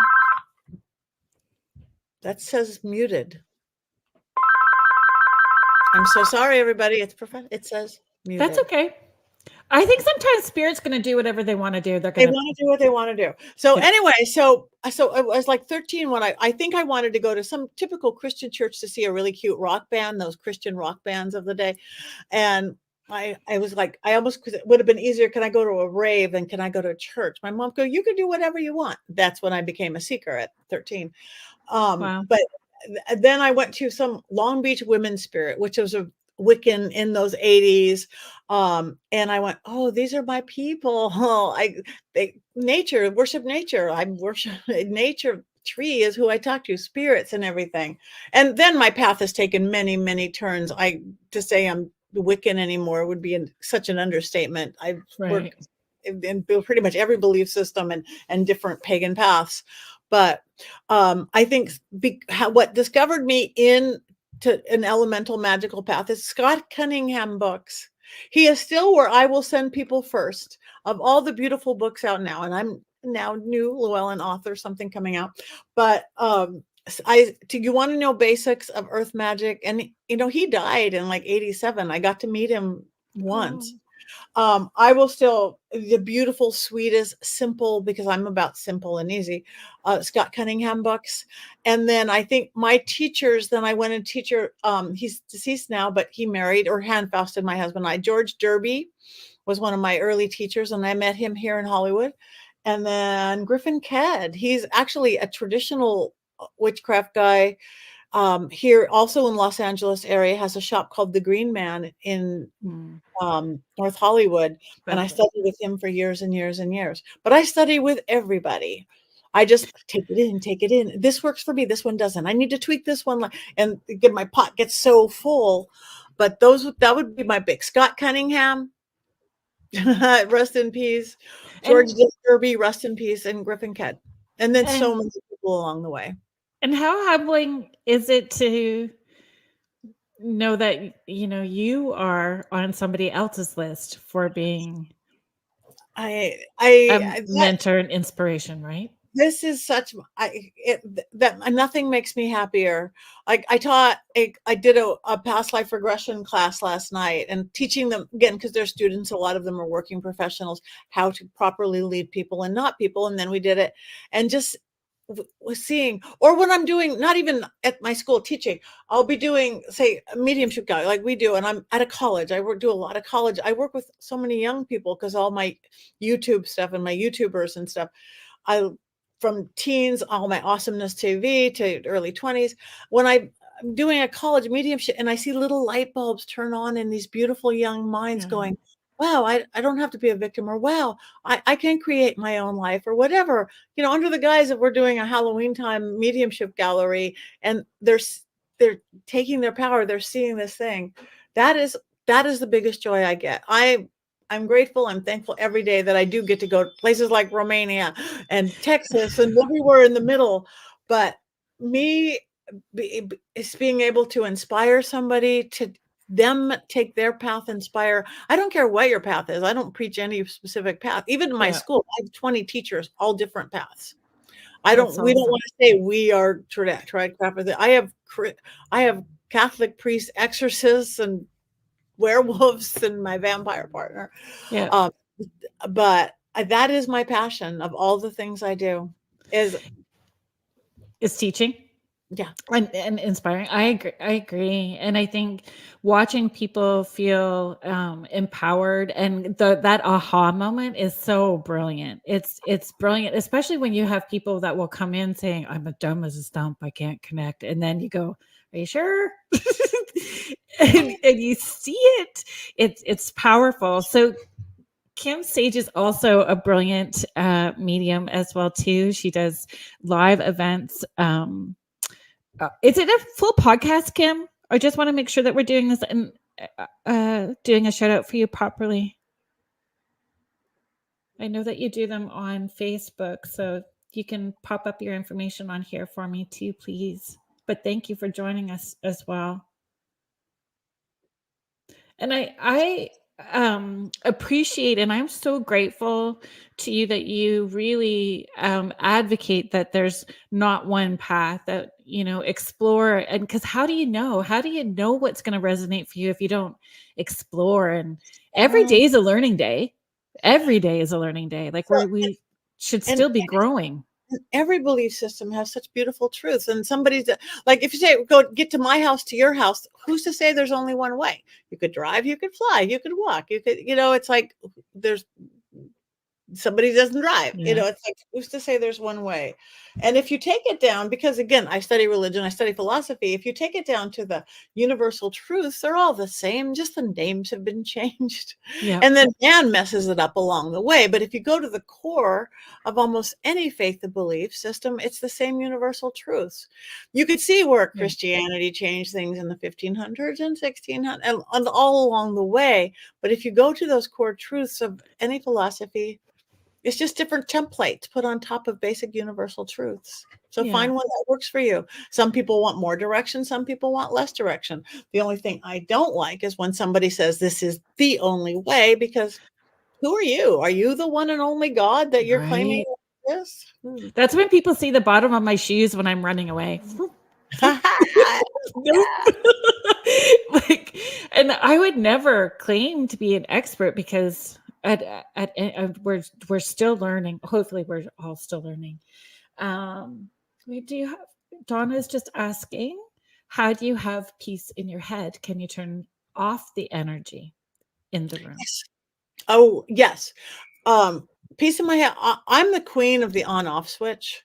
That says muted. I'm so sorry, everybody. It says muted. That's okay. I think sometimes spirit's going to do whatever they want to do. They're They going to, wanna do what they wanna do. So, yeah. anyway, so I was, like, 13 when I think I wanted to go to some typical Christian church to see a really cute rock band, those Christian rock bands of the day, and I was like, I almost 'cause it would have been easier, can I go to a rave than can I go to a church? My mom go, "You can do whatever you want." That's when I became a seeker at 13. Wow. But then I went to some Long Beach Women's Spirit, which was a Wiccan in those 80s. And I went, oh, these are my people. Oh, nature, worship nature. I worship nature. Tree is who I talk to, spirits and everything. And then my path has taken many, many turns. To say I'm Wiccan anymore would be such an understatement. I've Right. worked in pretty much every belief system and different pagan paths. But I think what discovered me in to an elemental magical path is Scott Cunningham books. He is still where I will send people first of all the beautiful books out now. And I'm now new Llewellyn author, something coming out. But you want to know basics of earth magic? And he died in like 87. I got to meet him Oh. once. I will still the beautiful, sweetest, simple, because I'm about simple and easy, Scott Cunningham books. And then I think my teachers, then I went and teacher, he's deceased now, but he married or handfasted my husband and I. George Derby was one of my early teachers, and I met him here in Hollywood. And then Griffin Ked, he's actually a traditional witchcraft guy here also in Los Angeles area, has a shop called The Green Man in Mm. North Hollywood, and I That's studied with him for years and years and years. But I study with everybody. I just take it in, take it in. This works for me. This one doesn't. I need to tweak this one, and get my pot gets so full. But that would be my big Scott Cunningham, rest in peace. George and Derby, rest in peace, and Griffin Ked, and then so and many people along the way. and how humbling is it to know that you are on somebody else's list for being I a I that mentor and inspiration, right? This is such that nothing makes me happier. I did a past life regression class last night and teaching them again, because they're students, a lot of them are working professionals, how to properly lead people and not people. And then we did it and just was seeing, or when I'm doing, not even at my school teaching, I'll be doing, say, a mediumship guy like we do. And I'm at a college. Do a lot of college. I work with so many young people because all my YouTube stuff and my YouTubers and stuff. I From teens, all my awesomeness TV to early 20s. When I'm doing a college mediumship and I see little light bulbs turn on in these beautiful young minds Yeah. going, wow, I don't have to be a victim, or wow, I can create my own life, or whatever, under the guise of we're doing a Halloween time mediumship gallery, and they're taking their power, they're seeing this thing. That is that is the biggest joy I get. I'm grateful. I'm thankful every day that I do get to go to places like Romania and Texas and everywhere in the middle. But me is being able to inspire somebody to them take their path, inspire. I don't care what your path is. I don't preach any specific path. Even in my Yeah. school, I have 20 teachers, all different paths. That's We don't awesome. want to say we are tried craft with it. I have Catholic priests, exorcists, and werewolves, and my vampire partner. Yeah. Um, but that is my passion of all the things I do is, It's teaching. yeah, And inspiring. I agree, and I think watching people feel empowered and that aha moment is so brilliant. It's brilliant, especially when you have people that will come in saying, I'm a dumb as a stump, I can't connect, and then you go, are you sure? And you see it. It's powerful. So Kim Sage is also a brilliant medium as well too. She does live events. Is it a full podcast, Kim? I just want to make sure that we're doing this and doing a shout out for you properly. I know that you do them on Facebook, so you can pop up your information on here for me too, please. But thank you for joining us as well. And I appreciate, and I'm so grateful to you that you really advocate that there's not one path, that explore. And because how do you know what's going to resonate for you if you don't explore every day is a learning day. Every day is a learning day. Like So, we should and still be growing. every belief system has such beautiful truths. And somebody's like, if you say, go get to my house to your house, who's to say there's only one way? You could drive, you could fly, you could walk, you could, it's like there's somebody doesn't drive, Yeah. it's like, who's to say there's one way? And if you take it down, because again, I study religion, I study philosophy, if you take it down to the universal truths, they're all the same, just the names have been changed. Yeah. And then man messes it up along the way. But if you go to the core of almost any faith and belief system, it's the same universal truths. You could see where Christianity changed things in the 1500s and 1600s and all along the way. But if you go to those core truths of any philosophy, it's just different templates put on top of basic universal truths. So find one that works for you. Some people want more direction. Some people want less direction. The only thing I don't like is when somebody says this is the only way, because who are you? Are you the one and only God that you're claiming this? That's when people see the bottom of my shoes when I'm running away. Like, and I would never claim to be an expert because we're still learning. Hopefully, we're all still learning. Do you have? Donna's just asking, how do you have peace in your head? Can you turn off the energy in the room? Yes. Oh, yes. Peace in my head. I'm the queen of the on-off switch.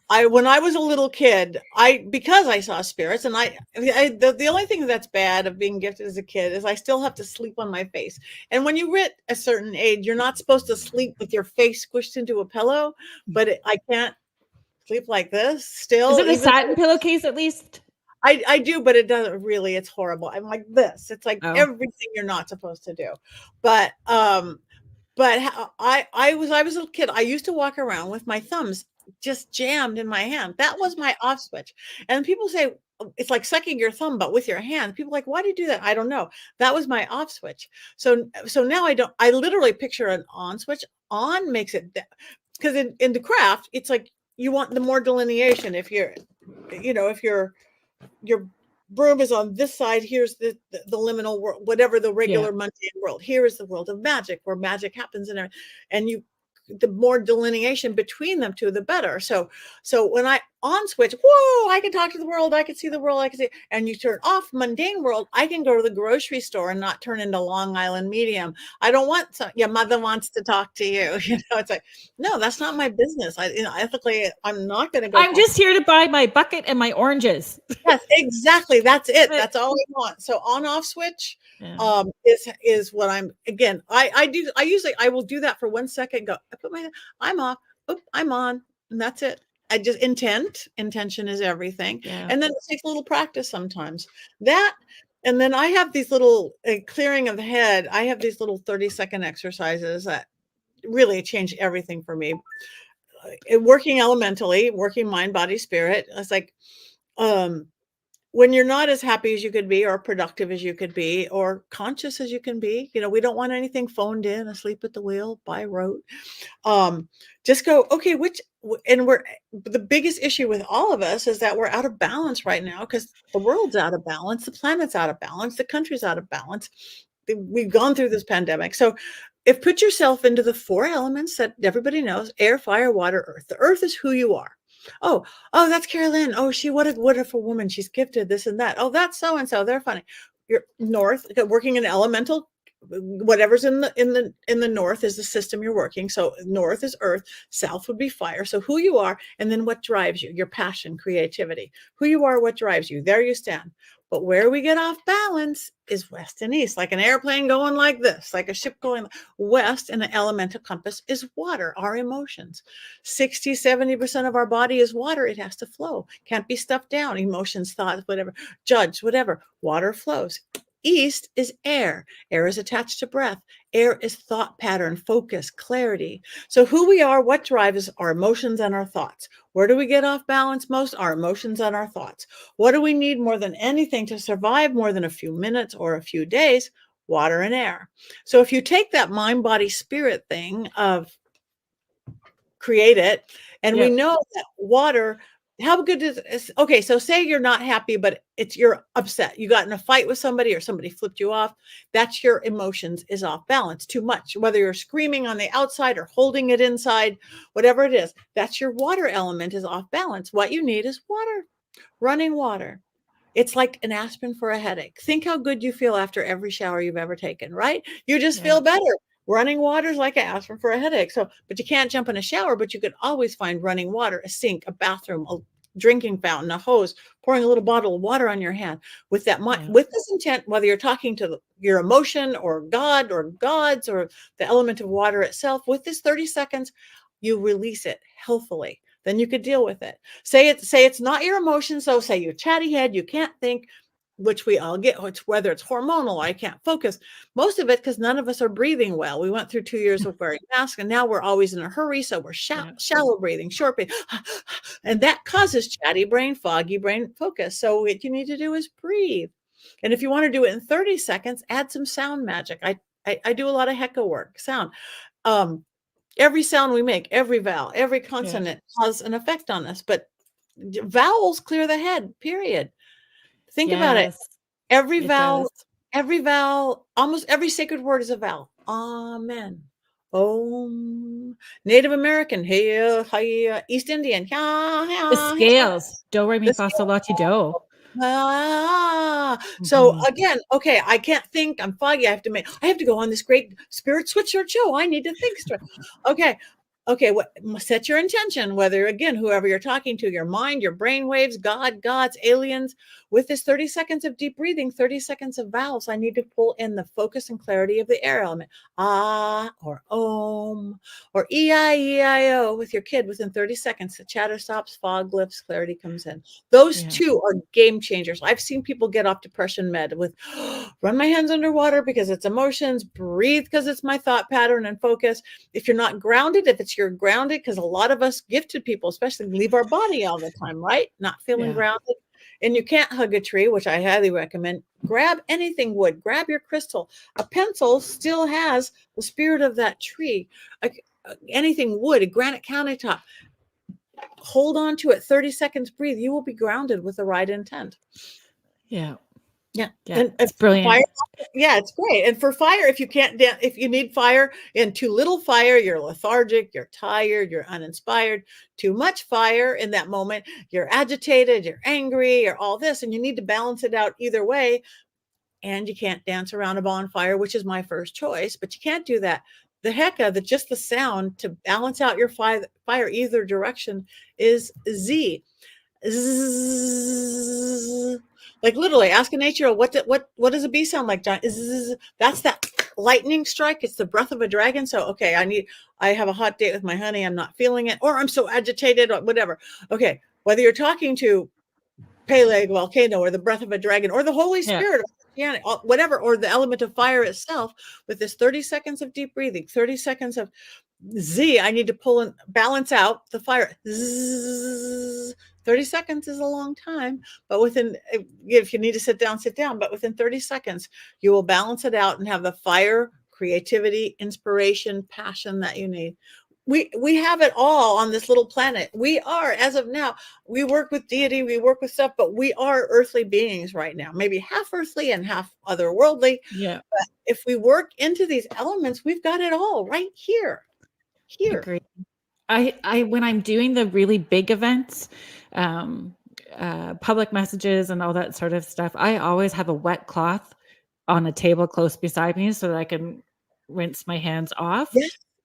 When I was a little kid, because I saw spirits, and the only thing that's bad of being gifted as a kid is I still have to sleep on my face. And when you hit a certain age, you're not supposed to sleep with your face squished into a pillow, but I can't sleep like this still. Is it a satin pillowcase at least? I do, but it doesn't really. It's horrible. I'm like this. It's like everything you're not supposed to do. But I was a little kid. I used to walk around with my thumbs just jammed in my hand. That was my off switch. And people say it's like sucking your thumb, but with your hand. People are like, why do you do that? I don't know. That was my off switch. So now I literally picture an on switch. On makes it, because in the craft, it's like you want the more delineation. If your broom is on this side, here's the liminal world, whatever the regular mundane world. Here is the world of magic, where magic happens, and the more delineation between them two, the better. So when I on switch, whoa, I can talk to the world, I can see the world, I can see, and you turn off mundane world, I can go to the grocery store and not turn into Long Island medium. I don't want your mother wants to talk to you. It's like, no, that's not my business. Ethically, I'm not going to go. I'm just here to buy my bucket and my oranges. Yes, exactly. That's it. That's all I want. So on off switch is what I'm, again, I will do that for 1 second, go, I'm off, I'm on, and that's it. I just intention is everything. And then it takes a little practice sometimes. And then I have these little clearing of the head. I have these little 30-second exercises that really change everything for me. Working elementally, working mind, body, spirit. It's like, when you're not as happy as you could be, or productive as you could be, or conscious as you can be, we don't want anything phoned in, asleep at the wheel, by rote. Just go, okay, the biggest issue with all of us is that we're out of balance right now, because the world's out of balance, the planet's out of balance, the country's out of balance. We've gone through this pandemic. So put yourself into the 4 elements that everybody knows: air, fire, water, earth. The earth is who you are. Oh, that's Carolyn. Oh, what a wonderful woman. She's gifted this and that. Oh, that's so-and-so. They're funny. You're north, working in elemental, whatever's in the north is the system you're working. So north is earth, south would be fire. So who you are, and then what drives you, your passion, creativity, who you are, what drives you, there you stand. But where we get off balance is west and east, like an airplane going like this, like a ship going west. And the elemental compass is water, our emotions. 60-70% of our body is water. It has to flow, can't be stuffed down. Emotions, thoughts, whatever, judge, whatever, water flows. East is air. Air is attached to breath. Air is thought pattern, focus, clarity. So who we are, what drives our emotions and our thoughts. Where do we get off balance most? Our emotions and our thoughts. What do we need more than anything to survive more than a few minutes or a few days? Water and air. So if you take that mind, body, spirit thing of create it, and we know that water How good is okay, so say you're not happy, but you're upset. You got in a fight with somebody or somebody flipped you off. That's your emotions is off balance too much. Whether you're screaming on the outside or holding it inside, whatever it is, that's your water element is off balance. What you need is water, running water. It's like an aspirin for a headache. Think how good you feel after every shower you've ever taken, right? You just Yeah. feel better. Running water is like an aspirin for a headache. So, but you can't jump in a shower, but you could always find running water, a sink, a bathroom, a drinking fountain, a hose, pouring a little bottle of water on your hand with that Yeah. with this intent, whether you're talking to your emotion or God or gods or the element of water itself, with this 30 seconds, you release it healthily. Then you could deal with it. Say it's not your emotions. So say you're chatty head, you can't think, which we all get, whether it's hormonal, I can't focus. Most of it because none of us are breathing well. We went through 2 years of wearing masks, and now we're always in a hurry. So we're shallow breathing, short breathing, and that causes chatty brain, foggy brain focus. So what you need to do is breathe. And if you want to do it in 30 seconds, add some sound magic. I do a lot of hecka work, sound. Every sound we make, every vowel, every consonant has an effect on us, but vowels clear the head, period. Think about it. Every vowel, almost every sacred word is a vowel. Amen. Om. Native American, hey, East Indian, The scales. Do, re, mi, fa, sol, la, ti, do. So again, okay, I can't think. I'm foggy. I have to go on this great spirit switchboard show. I need to think straight. Okay. Set your intention, whether again, whoever you're talking to, your mind, your brain waves, God, gods, aliens, with this 30 seconds of deep breathing, 30 seconds of vowels. I need to pull in the focus and clarity of the air element. Ah, or om, or E-I-E-I-O with your kid within 30 seconds. The chatter stops, fog lifts, clarity comes in. Those two are game changers. I've seen people get off depression med with run my hands underwater because it's emotions, breathe because it's my thought pattern and focus. If you're not grounded, if you're grounded, because a lot of us gifted people, especially, leave our body all the time, right? Not feeling grounded. And you can't hug a tree, which I highly recommend. Grab anything wood, grab your crystal. A pencil still has the spirit of that tree. Anything wood, a granite countertop. Hold on to it, 30 seconds, breathe. You will be grounded with the right intent. Yeah. And it's brilliant. Fire, it's great. And for fire, if you need fire, in too little fire, you're lethargic, you're tired, you're uninspired. Too much fire in that moment, you're agitated, you're angry, you're all this, and you need to balance it out either way. And you can't dance around a bonfire, which is my first choice, but you can't do that. The hecka, just the sound to balance out your fire either direction is Z. Zzz. Like literally ask a nature, what does a bee sound like, John? That's that lightning strike. It's the breath of a dragon. So okay, I have a hot date with my honey, I'm not feeling it, or I'm so agitated, or whatever. Okay, whether you're talking to Peleg volcano or the breath of a dragon or the Holy Spirit of Christianity, whatever, or the element of fire itself, with this 30 seconds of deep breathing, 30 seconds of Z, I need to pull and balance out the fire. Zzz. 30 seconds is a long time, but if you need to sit down, but within 30 seconds, you will balance it out and have the fire, creativity, inspiration, passion that you need. We have it all on this little planet. We are, as of now, we work with deity, we work with stuff, but we are earthly beings right now, maybe half earthly and half otherworldly. Yeah. But if we work into these elements, we've got it all right here. Agreed. I when I'm doing the really big events, public messages and all that sort of stuff, I always have a wet cloth on a table close beside me so that I can rinse my hands off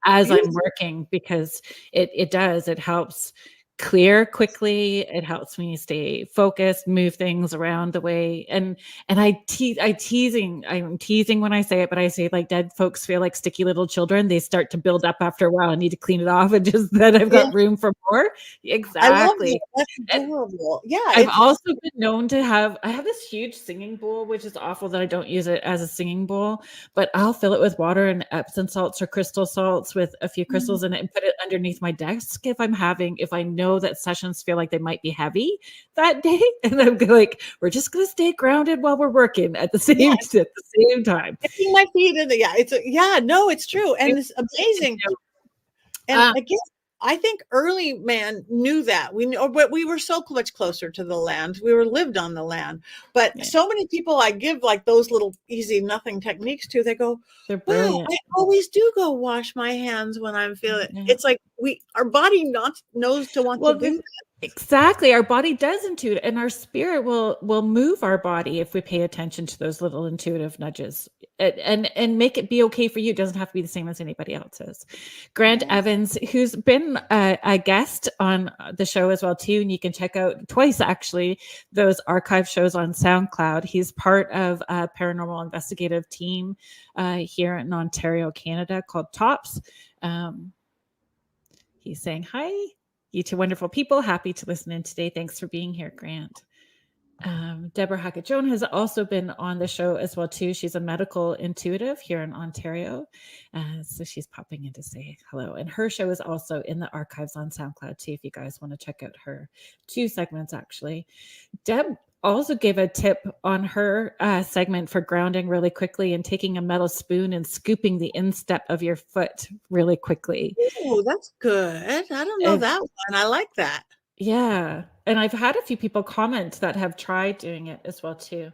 as I'm working, because it helps clear quickly. It helps me stay focused, move things around the way. And I'm teasing when I say it, but I say, like, dead folks feel like sticky little children. They start to build up after a while. I need to clean it off, and just then I've got room for more. Exactly. That's adorable. I've also been known to I have this huge singing bowl, which is awful that I don't use it as a singing bowl, but I'll fill it with water and Epsom salts or crystal salts with a few crystals in it and put it underneath my desk if I know that sessions feel like they might be heavy that day. And I'm like, we're just going to stay grounded while we're working at the same time. Dipping my feet in the, it's true. And it's amazing. And again, I think early man knew that. We knew, but we were so much closer to the land. We were lived on the land. But Yeah. so many people I give like those little easy nothing techniques to, they go, They're wow, brilliant. I always do go wash my hands when I'm feeling Yeah. it's like our body knows to want to Well, do that. exactly. Our body does intuit, and our spirit will move our body if we pay attention to those little intuitive nudges, and make it be okay for you. It doesn't have to be the same as anybody else's. Grant Yeah. Evans, who's been a guest on the show as well too, and you can check out twice actually those archive shows on SoundCloud. He's part of a paranormal investigative team here in Ontario, Canada, called TOPS. He's saying, hi, you two wonderful people. Happy to listen in today. Thanks for being here, Grant. Deborah Hackett-Jones has also been on the show as well, too. She's a medical intuitive here in Ontario. So she's popping in to say hello. And her show is also in the archives on SoundCloud, too, if you guys want to check out her 2 segments, actually. Deb also gave a tip on her segment for grounding really quickly and taking a metal spoon and scooping the instep of your foot really quickly. Oh, that's good. I don't know that one. I like that. Yeah. And I've had a few people comment that have tried doing it as well too.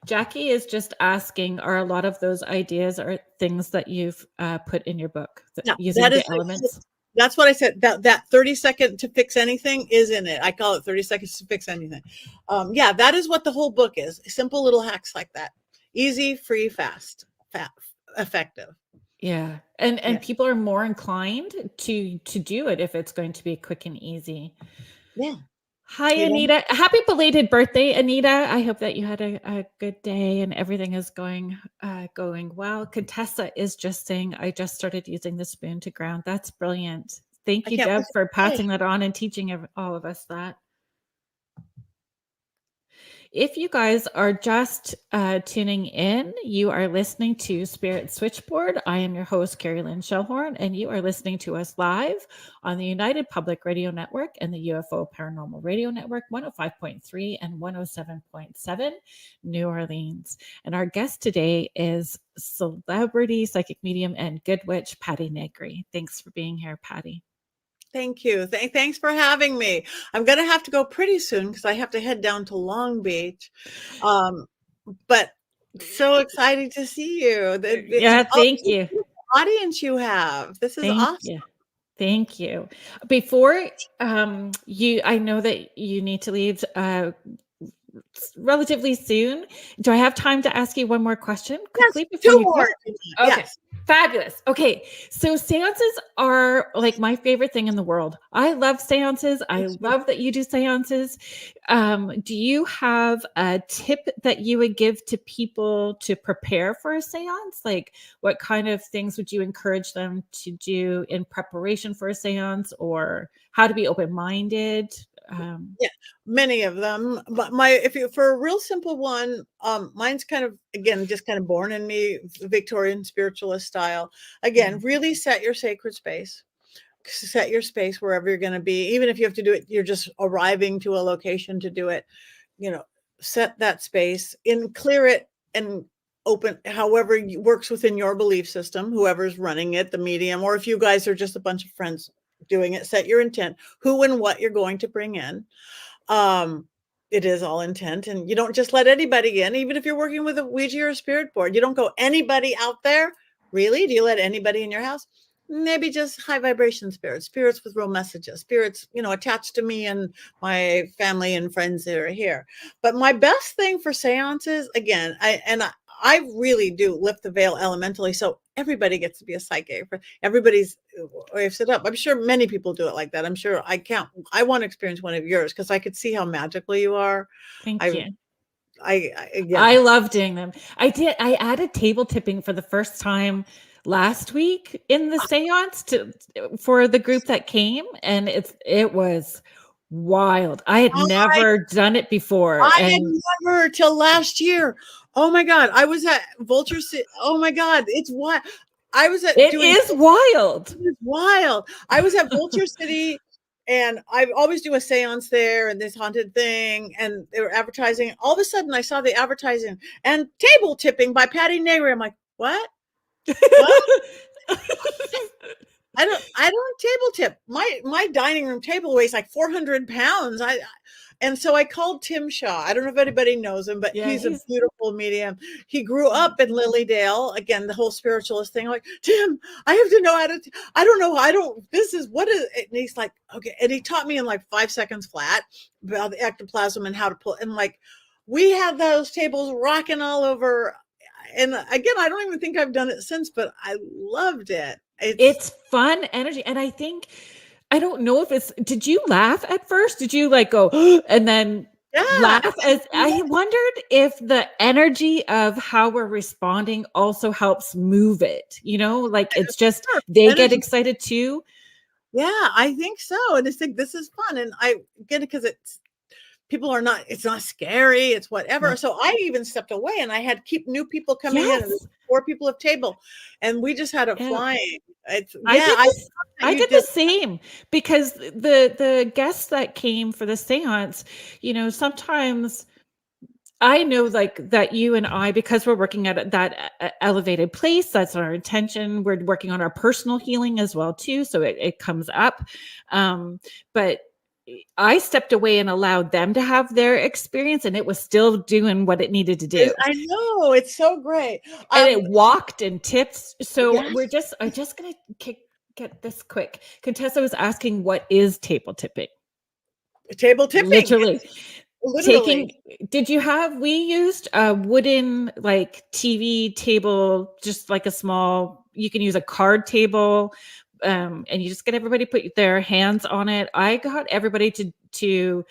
Jackie is just asking, are a lot of those ideas or things that you've put in your book using the elements? That's what I said. That 30-second to fix anything is in it. I call it 30 seconds to fix anything. Yeah, that is what the whole book is. Simple little hacks like that. Easy, free, fast, effective. Yeah. And people are more inclined to do it if it's going to be quick and easy. Yeah. Hi, Anita. Happy belated birthday, Anita. I hope that you had a good day and everything is going well. Contessa is just saying, I just started using the spoon to ground. That's brilliant. Thank you, Deb, for passing that on and teaching all of us that. If you guys are just tuning in, you are listening to Spirit Switchboard. I am your host, Carrie Lynn Shellhorn, and you are listening to us live on the United Public Radio Network and the UFO Paranormal Radio Network, 105.3 and 107.7, New Orleans. And our guest today is celebrity psychic medium and good witch, Patti Negri. Thanks for being here, Patti. Thank you. Thanks for having me. I'm going to have to go pretty soon because I have to head down to Long Beach. But so exciting to see you. Thank you. Audience you have. This is awesome. Thank you. Before I know that you need to leave relatively soon. Do I have time to ask you one more question quickly? Yes, 2 more. Okay. Yes. Fabulous. Okay. So seances are like my favorite thing in the world. I love seances. I love that you do seances. Do you have a tip that you would give to people to prepare for a seance? Like what kind of things would you encourage them to do in preparation for a seance, or how to be open-minded? Yeah, many of them. But for a real simple one, mine's kind of, again, just kind of born in me, Victorian spiritualist style. Again, really set your sacred space. Set your space wherever you're going to be. Even if you have to do it, you're just arriving to a location to do it. Set that space and clear it and open however works within your belief system, whoever's running it, the medium, or if you guys are just a bunch of friends doing it, set your intent, who and what you're going to bring in. It is all intent, and you don't just let anybody in. Even if you're working with a Ouija or a spirit board, you don't go anybody out there. Really? Do you let anybody in your house? Maybe just high vibration spirits with real messages, spirits, attached to me and my family and friends that are here. But my best thing for seances, again, I really do lift the veil elementally. So everybody gets to be a psychic. Everybody's set up. I'm sure many people do it like that. I'm sure I want to experience one of yours because I could see how magical you are. Thank you. I love doing them. I added table tipping for the first time last week in the seance for the group that came, and it was wild. I had never done it before. I had never till last year. Oh my God. I was at Vulture City. Oh my God. It's what I was at. It is wild. It is wild. I was at Vulture City and I always do a seance there and this haunted thing. And they were advertising. All of a sudden I saw the advertising and table tipping by Patti Negri. I'm like, what? I don't table tip. My dining room table weighs like 400 pounds. And so I called Tim Shaw. I don't know if anybody knows him, but Yeah, he's a he's beautiful medium. He grew up in Lilydale. Again, the whole spiritualist thing. I'm like, Tim, I have to know how to, I don't know. This is what is it? And he's like, okay. And he taught me in like 5 seconds flat about the ectoplasm and how to pull. And like, we had those tables rocking all over. And again, I don't even think I've done it since, but I loved it. it's fun energy. And I think, I don't know if it's, did you laugh at first? Did you like go, and then yeah. laugh? As I wondered if the energy of how we're responding also helps move it, like it's just, they get excited too. Yeah, I think so. And it's like, this is fun. And I get it because it's not scary. It's whatever. Yeah. So I even stepped away and I had keep new people coming in, and Yes. 4 people at table, and we just had it Yeah. flying. It's, I yeah, did I this. I did the same, because the guests that came for the seance, sometimes I know like that you and I, because we're working at that elevated place, that's our intention. We're working on our personal healing as well too. So it comes up. But I stepped away and allowed them to have their experience, and it was still doing what it needed to do. I know, it's so great. And it walked and tipped. So Yeah. I'm just going to get this quick. Contessa was asking, what is table tipping? Table tipping. Literally. Literally. We used a wooden like TV table, just like you can use a card table. And you just get everybody put their hands on it. I got everybody to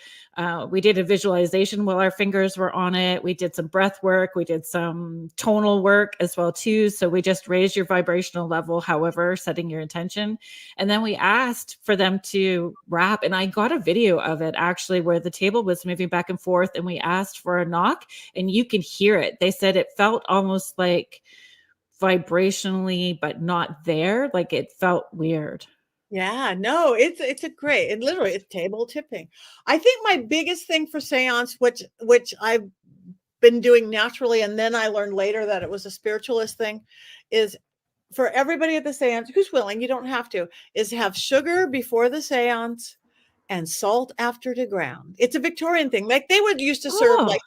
we did a visualization while our fingers were on it. We did some breath work. We did some tonal work as well too. So we just raised your vibrational level, however, setting your intention. And then we asked for them to rap. And I got a video of it actually, where the table was moving back and forth, and we asked for a knock, and you can hear it. They said it felt almost like vibrationally, but not there. Like it felt weird. Yeah, no, it's a great, and literally it's table tipping. I think my biggest thing for seance, which I've been doing naturally, and then I learned later that it was a spiritualist thing, is for everybody at the seance who's willing, you don't have to, is to have sugar before the seance and salt after to ground. It's a Victorian thing. Like they would used to serve like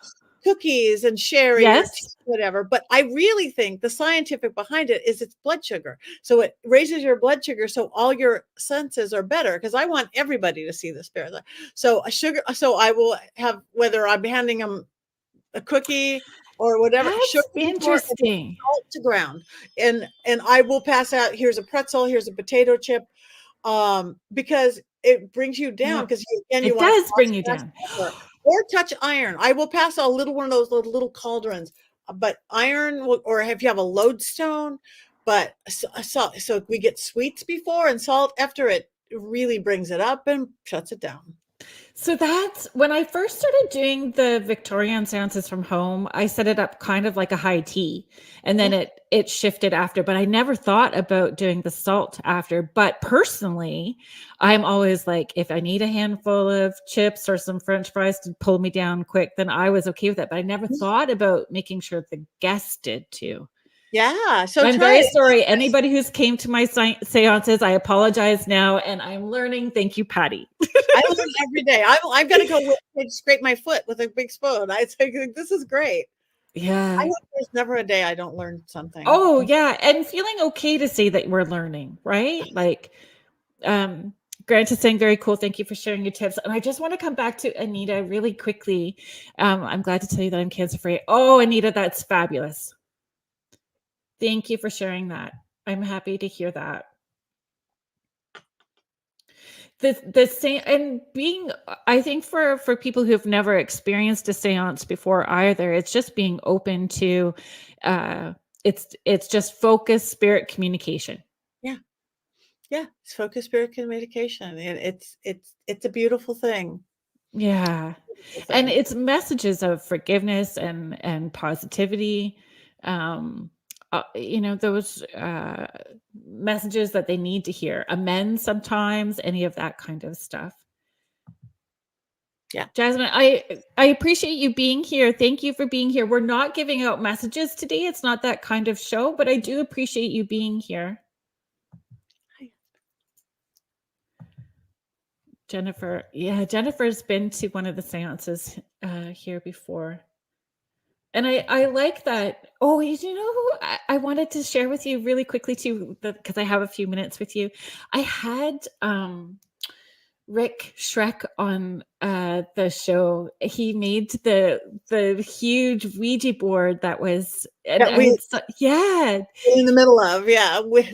cookies and sherry or tea, whatever. But I really think the scientific behind it is it's blood sugar. So it raises your blood sugar, so all your senses are better. Because I want everybody to see the spirit. So I will have, whether I'm handing them a cookie or whatever. That's interesting. Salt to ground, and I will pass out. Here's a pretzel. Here's a potato chip, because it brings you down. Because it does bring you down. Or touch iron. I will pass a little one of those little cauldrons, but iron, or if you have a lodestone. But so we get sweets before and salt after. It really brings it up and shuts it down. So that's when I first started doing the Victorian seances from home. I set it up kind of like a high tea, and then it shifted after, but I never thought about doing the salt after. But personally, I'm always like, if I need a handful of chips or some French fries to pull me down quick, then I was okay with that. But I never thought about making sure the guests did too. Yeah. So I'm very sorry. Anybody who's came to my seances, I apologize now, and I'm learning. Thank you, Patti. I learn every day. I'm going to go scrape my foot with a big spoon. I think this is great. Yeah. I hope there's never a day I don't learn something. Oh yeah. And feeling okay to say that we're learning, right? Like, Grant is saying, very cool. Thank you for sharing your tips. And I just want to come back to Anita really quickly. I'm glad to tell you that I'm cancer free. Oh, Anita, that's fabulous. Thank you for sharing that. I'm happy to hear that. The same, and being, I think for people who've never experienced a seance before either, it's just being open to, it's just focused spirit communication. Yeah. Yeah. It's focused spirit communication. And it's a beautiful thing. Yeah. And it's messages of forgiveness and positivity. Those messages that they need to hear, amends sometimes, any of that kind of stuff. Yeah. Jasmine, I appreciate you being here. Thank you for being here. We're not giving out messages today. It's not that kind of show, but I do appreciate you being here. Jennifer. Yeah, Jennifer's been to one of the seances here before. And I like that. Oh, you know who I wanted to share with you really quickly too, because I have a few minutes with you. I had Rick Schreck on the show. He made the huge Ouija board that was, and That we yeah. in the middle of, yeah, with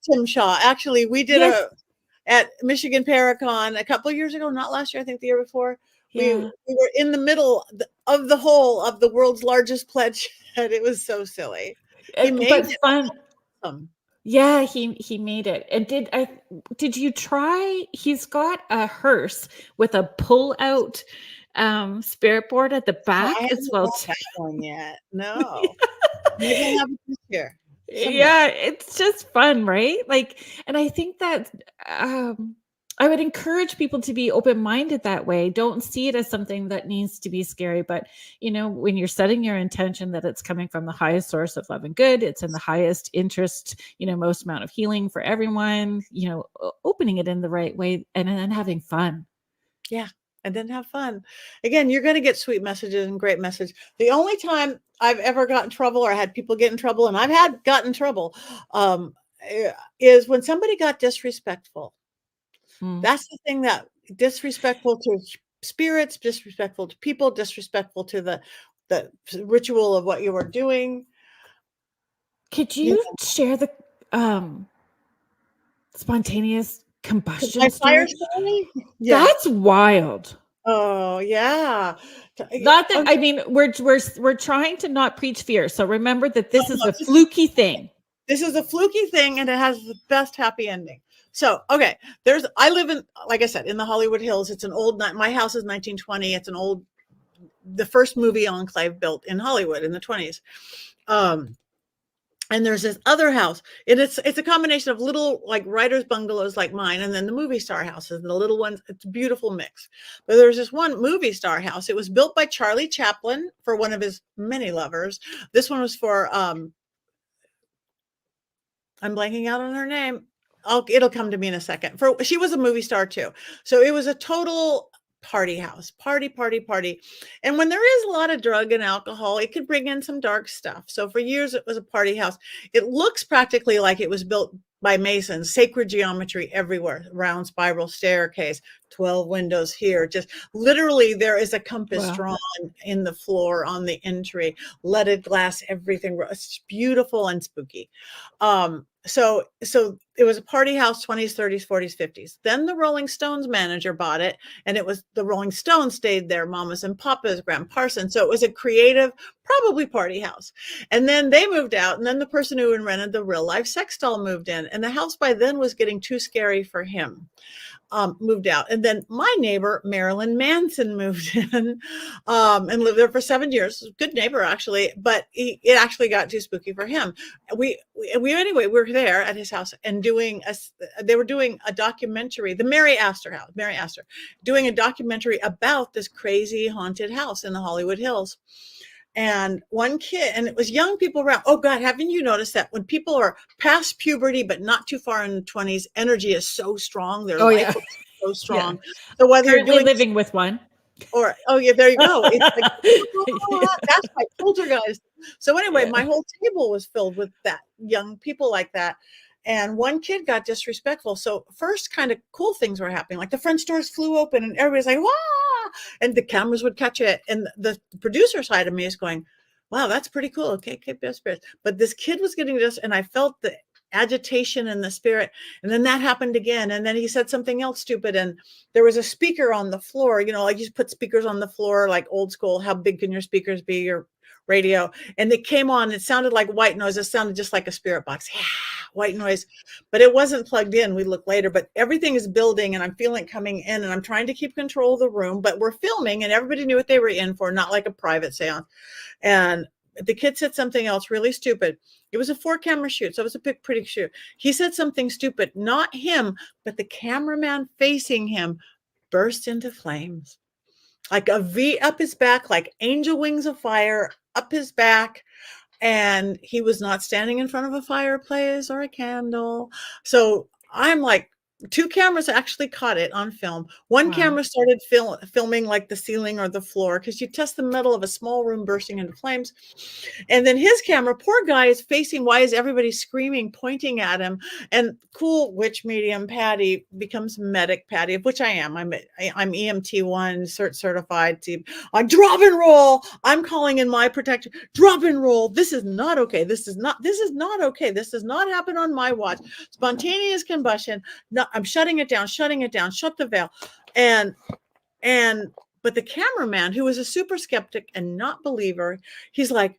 Tim Shaw. Actually, we did Yes. at Michigan Paracon a couple of years ago, not last year, I think the year before. We Yeah. were in the middle of the whole of the world's largest pledge. And it was so silly. He made But it fun. awesome. Yeah, he made it. And did you try? He's got a hearse with a pull out spirit board at the Oh, I back as haven't well got too. that one yet. No. Maybe I'll have it this year somewhere. Yeah, it's just fun, right? Like, and I think that I would encourage people to be open-minded that way. Don't see it as something that needs to be scary, but when you're setting your intention that it's coming from the highest source of love and good, it's in the highest interest, most amount of healing for everyone, opening it in the right way and then having fun. Yeah. And then have fun. Again, you're going to get sweet messages and great messages. The only time I've ever gotten in trouble or had people get in trouble, and I've gotten in trouble, is when somebody got disrespectful. Mm. That's the thing, that disrespectful to spirits, disrespectful to people, disrespectful to the ritual of what you were doing. Could You you share the spontaneous combustion My fire story? story? Yeah. That's wild. Oh, yeah. Not that, I mean, we're trying to not preach fear. So remember that this is a This fluky thing. is a fluky thing, and it has the best happy ending. So, okay, I live in, like I said, in the Hollywood Hills. It's an old, my house is 1920. It's the first movie enclave built in Hollywood in the 20s. And there's this other house, and it's a combination of little like writers' bungalows like mine, and then the movie star houses, the little ones. It's a beautiful mix. But there's this one movie star house. It was built by Charlie Chaplin for one of his many lovers. This one was for I'm blanking out on her name. It'll come to me in a second. She was a movie star too. So it was a total party house, party. And when there is a lot of drug and alcohol, it could bring in some dark stuff. So for years, it was a party house. It looks practically like it was built by masons, sacred geometry everywhere, round spiral staircase, 12 windows here. Just literally, there is a compass drawn in the floor on the entry, leaded glass, everything. It's beautiful and spooky. So it was a party house, 20s, 30s, 40s, 50s. Then the Rolling Stones manager bought it, and it was the Rolling Stones stayed there, Mamas and Papas, Graham Parsons. So it was a creative, probably party house. And then they moved out, and then the person who rented the real life sex doll moved in, and the house by then was getting too scary for him. Moved out. And then my neighbor, Marilyn Manson, moved in and lived there for 7 years. Good neighbor, actually, but it actually got too spooky for him. Anyway, we were there at his house and they were doing a documentary, the Mary Astor house, doing a documentary about this crazy haunted house in the Hollywood Hills. And one kid, and it was young people around. Oh God, haven't you noticed that when people are past puberty, but not too far in the 20s, energy is so strong. Their life is so strong. Yeah. So whether Currently you're living with one. or, oh yeah, there you go. It's like, that's my poltergeist. So anyway, my whole table was filled with that young people like that. And one kid got disrespectful. So first kind of cool things were happening. Like the French doors flew open and everybody's like, "Wah!" And the cameras would catch it. And the producer side of me is going, wow, that's pretty cool. Okay, best spirits. But this kid was getting this, and I felt the agitation in the spirit. And then that happened again. And then he said something else stupid. And there was a speaker on the floor, like you put speakers on the floor, like old school. How big can your speakers be? Your radio. And it came on. It sounded like white noise. It sounded just like a spirit box. Yeah, white noise. But it wasn't plugged in. We looked later. But everything is building, and I'm feeling it coming in. And I'm trying to keep control of the room. But we're filming, and everybody knew what they were in for, not like a private seance. And the kid said something else really stupid. It was a 4-camera shoot, so it was a pretty shoot. He said something stupid, not him, but the cameraman facing him burst into flames. Like a V up his back, like angel wings of fire up his back. And he was not standing in front of a fireplace or a candle. So I'm like, 2 cameras actually caught it on film. One Wow. camera started filming like the ceiling or the floor because you test the metal of a small room bursting into flames. And then his camera, poor guy, is facing, why is everybody screaming, pointing at him? And cool witch medium Patti becomes medic Patti, of which I am. I'm EMT1 certified. I drop and roll. I'm calling in my protector. Drop and roll. This is not okay. This is not okay. This does not happen on my watch. Spontaneous combustion. No, I'm shutting it down, shut the veil. But the cameraman, who was a super skeptic and not believer, he's like,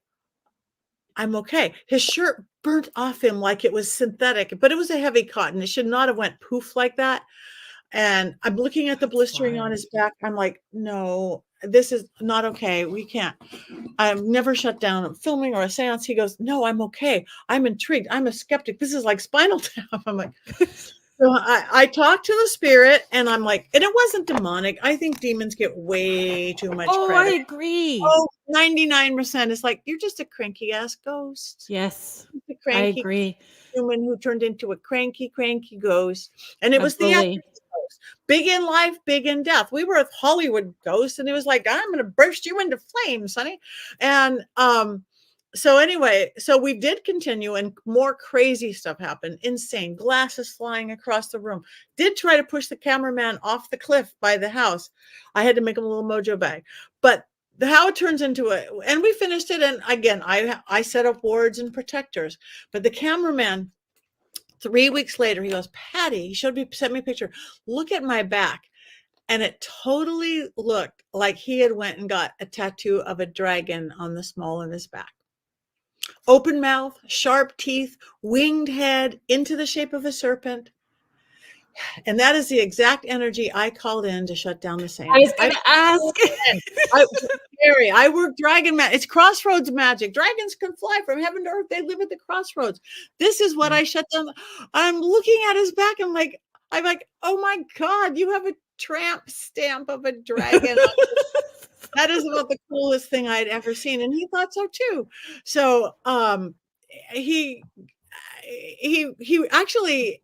I'm okay. His shirt burnt off him like it was synthetic, but it was a heavy cotton. It should not have went poof like that. And I'm looking at the blistering on his back. I'm like, no, this is not okay. We can't. I've never shut down a filming or a seance. He goes, no, I'm okay. I'm intrigued. I'm a skeptic. This is like Spinal Tap. I'm like, so I talked to the spirit and I'm like, and it wasn't demonic. I think demons get way too much Oh, credit. I agree. Oh, 99% is like, you're just a cranky ass ghost. Yes, A cranky I agree. human who turned into a cranky ghost. And it was the Bully. ghost. Big in life, big in death. We were a Hollywood ghost, and it was like, I'm gonna burst you into flames, honey. And so anyway, so we did continue, and more crazy stuff happened. Insane glasses flying across the room. Did try to push the cameraman off the cliff by the house. I had to make him a little mojo bag, but how it turns into it, and we finished it. And again, I set up wards and protectors, but the cameraman, 3 weeks later, he goes, Patti, he sent me a picture. Look at my back. And it totally looked like he had went and got a tattoo of a dragon on the small of his back. Open mouth, sharp teeth, winged head into the shape of a serpent. And that is the exact energy I called in to shut down the seance. I was going to ask. I work dragon magic. It's crossroads magic. Dragons can fly from heaven to earth. They live at the crossroads. This is what I shut down. I'm looking at his back. I'm like, oh my God, you have a tramp stamp of a dragon. That is about the coolest thing I'd ever seen. And he thought so too. So he actually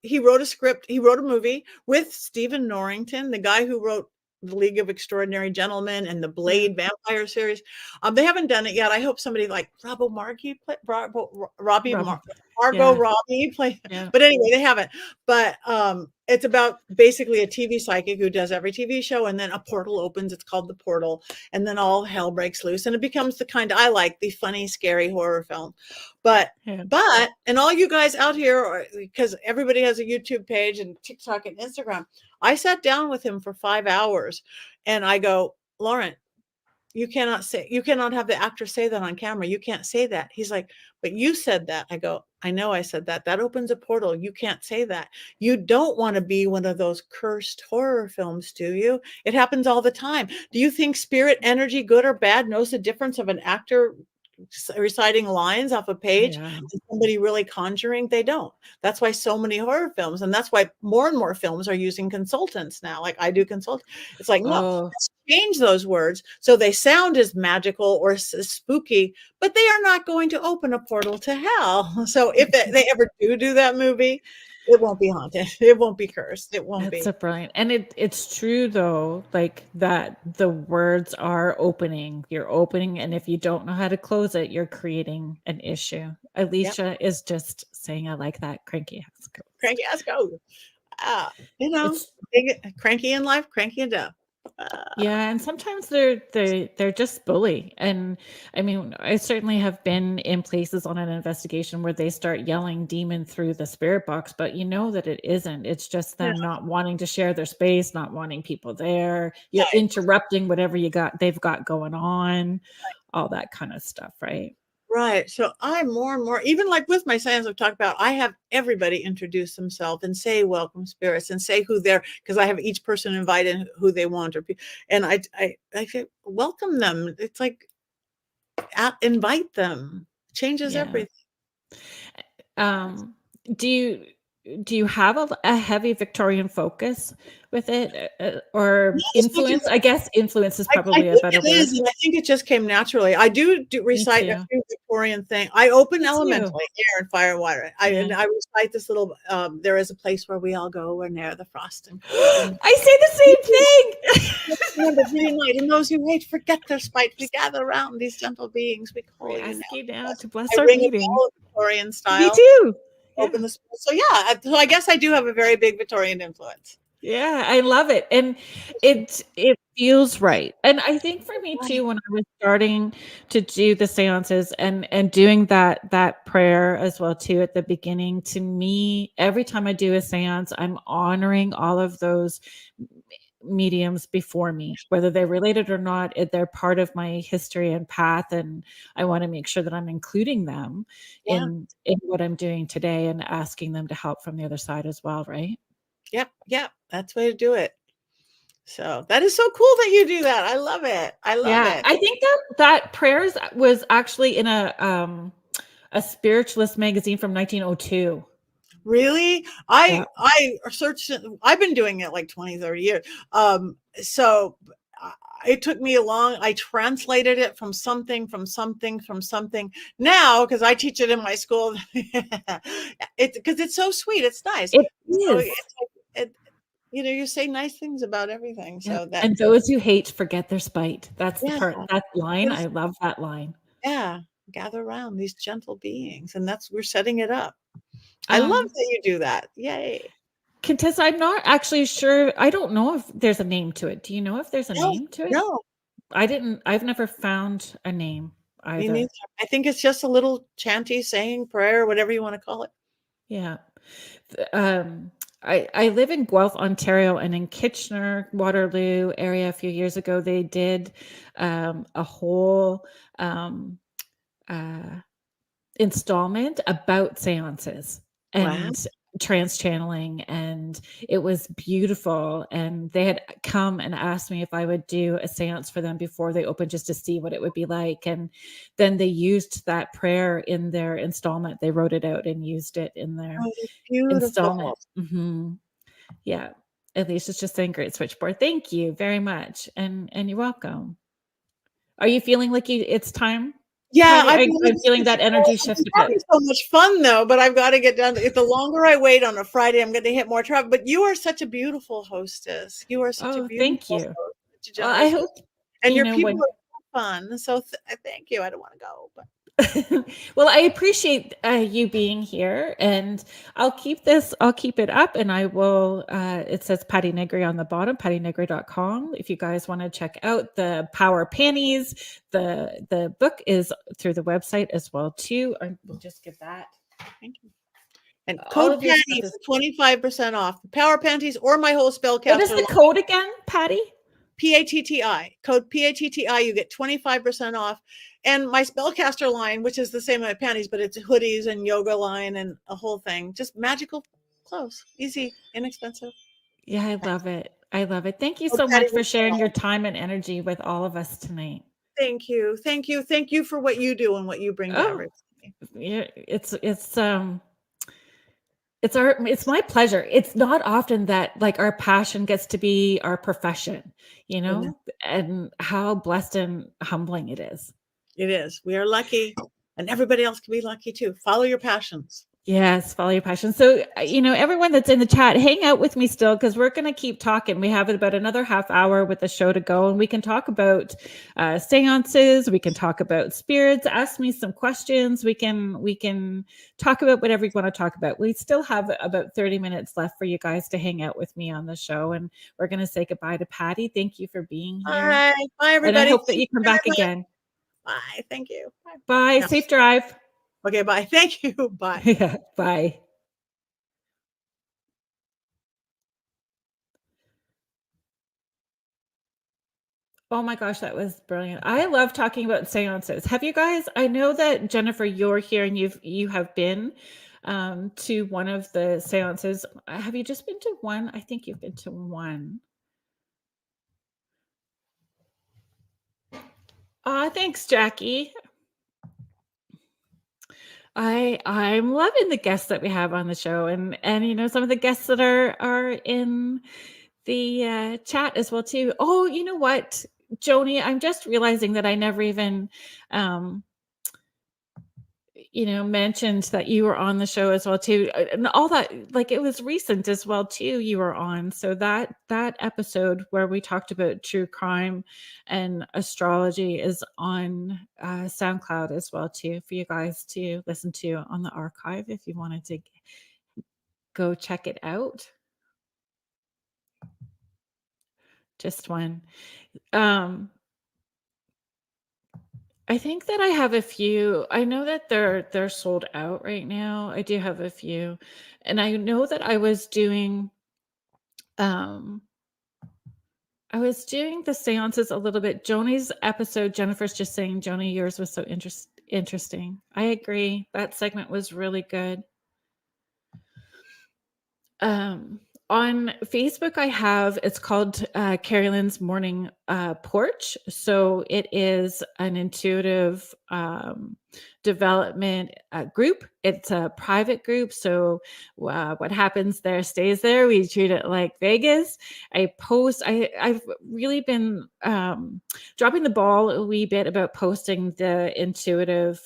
he wrote a script. He wrote a movie with Stephen Norrington, the guy who wrote The League of Extraordinary Gentlemen and the Blade vampire series. They haven't done it yet. I hope somebody like Margot Robbie play. Yeah. But anyway, they haven't. But it's about basically a TV psychic who does every TV show, and then a portal opens. It's called The Portal, and then all hell breaks loose, and it becomes the kind I like, the funny, scary horror film. But and all you guys out here, because everybody has a YouTube page and TikTok and Instagram, I sat down with him for 5 hours, and I go, Lauren, you cannot have the actor say that on camera. You can't say that. He's like, but you said that. I go, I know I said that. That opens a portal. You can't say that. You don't want to be one of those cursed horror films, do you? It happens all the time. Do you think spirit energy, good or bad, knows the difference of an actor reciting lines off a page and somebody really conjuring? They don't. That's why so many horror films, and that's why more and more films are using consultants now. Like I do consult. It's like, no, let's change those words so they sound as magical or as spooky, but they are not going to open a portal to hell. So if they ever do that movie, it won't be haunted. It won't be cursed. It won't be. That's so brilliant. And it's true though, like that the words are opening. You're opening, and if you don't know how to close it, you're creating an issue. Alicia is just saying, I like that. Cranky ass go. Cranky ass go. You know, cranky in life, cranky in death. Yeah, and sometimes they're just bully. And I mean, I certainly have been in places on an investigation where they start yelling demon through the spirit box, but you know that it isn't. It's just them not wanting to share their space, not wanting people there. You're interrupting whatever they've got going on, all that kind of stuff, right? Right. So I more and more, even like with my seance I've talked about, I have everybody introduce themselves and say welcome spirits and say who they're, because I have each person invite in who they want, and I say welcome them. It's like invite them. Changes everything. Do do you have a heavy Victorian focus with it, or Not as much as influence? I guess influence is I probably a think better it word. is, and I think it just came naturally. I do Me recite a too. few Victorian thing I open Me too. elementally, air and fire, water. Yeah. I recite this little, "There is a place where we all go where ne'er the frost and cold and I say the same thing. remember beauty night, and those who hate forget their spite. We gather round these gentle beings. We We call you now ask you to now bless." to bless I our ring a meeting. bell Victorian Me style, too. open Yeah. the so yeah, so I guess I do have a very big Victorian influence. Yeah, I love it, and it feels right, and I think for me Right. too, when I was starting to do the seances and doing that prayer as well too at the beginning, to me, every time I do a seance, I'm honoring all of those mediums before me, whether they're related or not. They're part of my history and path, and I want to make sure that I'm including them Yeah. in what I'm doing today and asking them to help from the other side as well, right? Yep, yep, that's the way to do it. So, that is so cool that you do that. I love it. I love Yeah, it. I think that prayers was actually in a spiritualist magazine from 1902. Really? Yeah. I searched it I've been doing it like 20, 30 years. So I it took me a long I translated it from something, from something, from something. Now, because I teach it in my school, because it's so sweet, it's nice. It So is. it's like you say nice things about everything. Yeah, So that and those who hate forget their spite. That's the yeah, part, that line, I because love that line. yeah, gather around these gentle beings, and that's we're setting it up. I love Um, that you do that. Yay. Contessa, I'm not actually sure. I don't know if there's a name to it. Do you know if there's a No, name to it? no. I've never found a name Me neither. either. I think it's just a little chanty saying, prayer, whatever you wanna call it. Yeah. I live in Guelph, Ontario, and in Kitchener, Waterloo area a few years ago, they did a whole um, uh, installment about seances Wow. and trance channeling, and it was beautiful. And they had come and asked me if I would do a seance for them before they opened, just to see what it would be like. And then they used that prayer in their installment. They wrote it out and used it in their Oh, that's beautiful. installment. Yeah. At least it's just saying great switchboard. Thank you very much. And you're welcome. Are you feeling like it's time, Yeah, Patty? I've been I'm feeling it's that energy shift a bit. having so much fun though, but I've gotta get down to it. The longer I wait on a Friday, I'm gonna hit more traffic, but you are such a beautiful hostess. You are such a Oh, beautiful thank you. host, such a Well, I generous host, hope, and your people when are so fun, so thank you. I don't wanna go, but well, I appreciate you being here, and I'll keep it up, and I will, it says Patti Negri on the bottom, pattinegri.com. If you guys want to check out the Power Panties, the book is through the website as well too. I will just give that. thank you. And All code of your Patty stuff is, for 25% off the Power Panties or my whole what is spellcaster the line. code again, Patty? PATTI. Code PATTI, you get 25% off. And my spellcaster line, which is the same as my panties, but it's hoodies and yoga line and a whole thing. Just magical clothes. Easy, inexpensive. Yeah, I Nice. love it. I love it. Thank you Oh, so Patty much for was sharing your time and energy with all of us tonight. thank you. Thank you. Thank you for what you do and what you bring to Oh, everybody. yeah, it's my pleasure. It's not often that like our passion gets to be our profession, I know. and how blessed and humbling it is. It is. We are lucky, and everybody else can be lucky too. Follow your passions. Yes, follow your passion. So, everyone that's in the chat, hang out with me still, because we're going to keep talking. We have about another half hour with the show to go, and we can talk about seances. We can talk about spirits. Ask me some questions. We can talk about whatever you want to talk about. We still have about 30 minutes left for you guys to hang out with me on the show, and we're going to say goodbye to Patty. Thank you for being All here, right. Bye, and I everybody. hope that you come back again. Bye. Thank you. Bye. Bye. No. Safe drive. Okay. Bye. Thank you. Bye. Yeah. Bye. Oh my gosh, that was brilliant. I love talking about seances. Have you guys, I know that Jennifer, you're here and you have been to one of the seances. Have you just been to one? I think you've been to one. Thanks, Jackie. I'm loving the guests that we have on the show, and you know, some of the guests that are in the chat as well too. Oh, you know what, Joni, I'm just realizing that I never even um you know, mentioned that you were on the show as well too, and all that, like, it was recent as well too, you were on. So that episode where we talked about true crime and astrology is on SoundCloud as well too, for you guys to listen to on the archive if you wanted to go check it out. Just one. Um, I think that I have a few. I know that they're sold out right now. I do have a few. And I know that um I was doing the seances a little bit. Joni's episode, Jennifer's just saying, Joni, yours was so interesting. I agree. That segment was really good. Um, on Facebook, I have, it's called Carrie Lynn's Morning Porch. So it is an intuitive development group. It's a private group. So what happens there stays there. We treat it like Vegas. I've really been dropping the ball a wee bit about posting the intuitive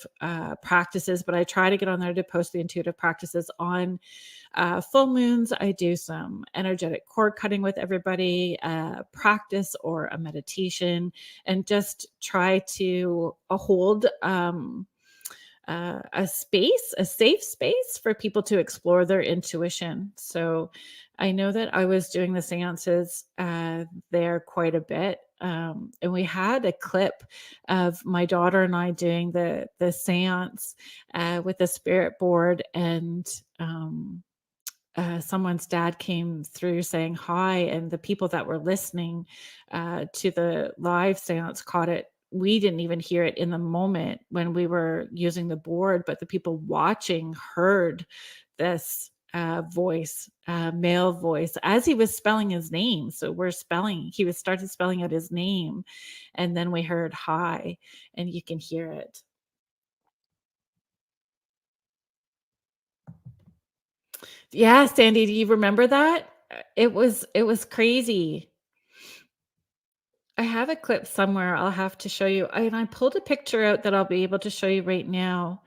practices, but I try to get on there to post the intuitive practices on full moons. I do some energetic cord cutting with everybody, practice or a meditation, and just try to hold a space, a safe space for people to explore their intuition. So I know that I was doing the seances there quite a bit. And we had a clip of my daughter and I doing the seance with the spirit board, and someone's dad came through saying hi, and the people that were listening to the live seance caught it. We didn't even hear it in the moment when we were using the board, but the people watching heard this voice, male voice, as he was spelling his name. So he was started spelling out his name, and then we heard hi, and you can hear it. Yeah, Sandy, do you remember that? It was crazy. I have a clip somewhere I'll have to show you. And I pulled a picture out that I'll be able to show you right now.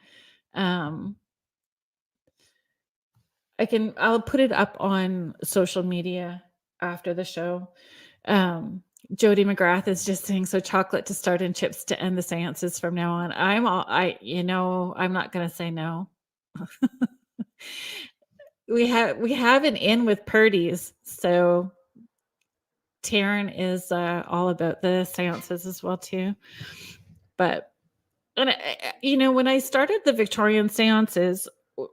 Um, I'll put it up on social media after the show. Jody McGrath is just saying, so chocolate to start and chips to end the seances from now on. I'm not going to say no. We have an in with Purdy's. So Taryn is all about the seances as well too. But you know, when I started the Victorian seances,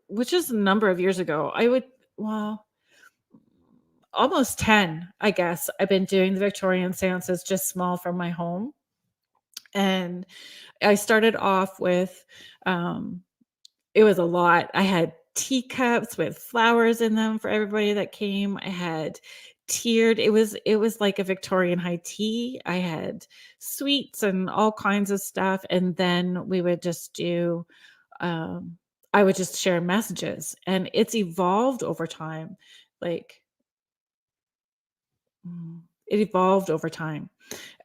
which is a number of years ago, almost 10, I guess. I've been doing the Victorian seances just small from my home. And I started off with it was a lot. I had teacups with flowers in them for everybody that came. I had tiered, it was like a Victorian high tea. I had sweets and all kinds of stuff, and then we would just do I would just share messages, and it's evolved over time. Like it evolved over time.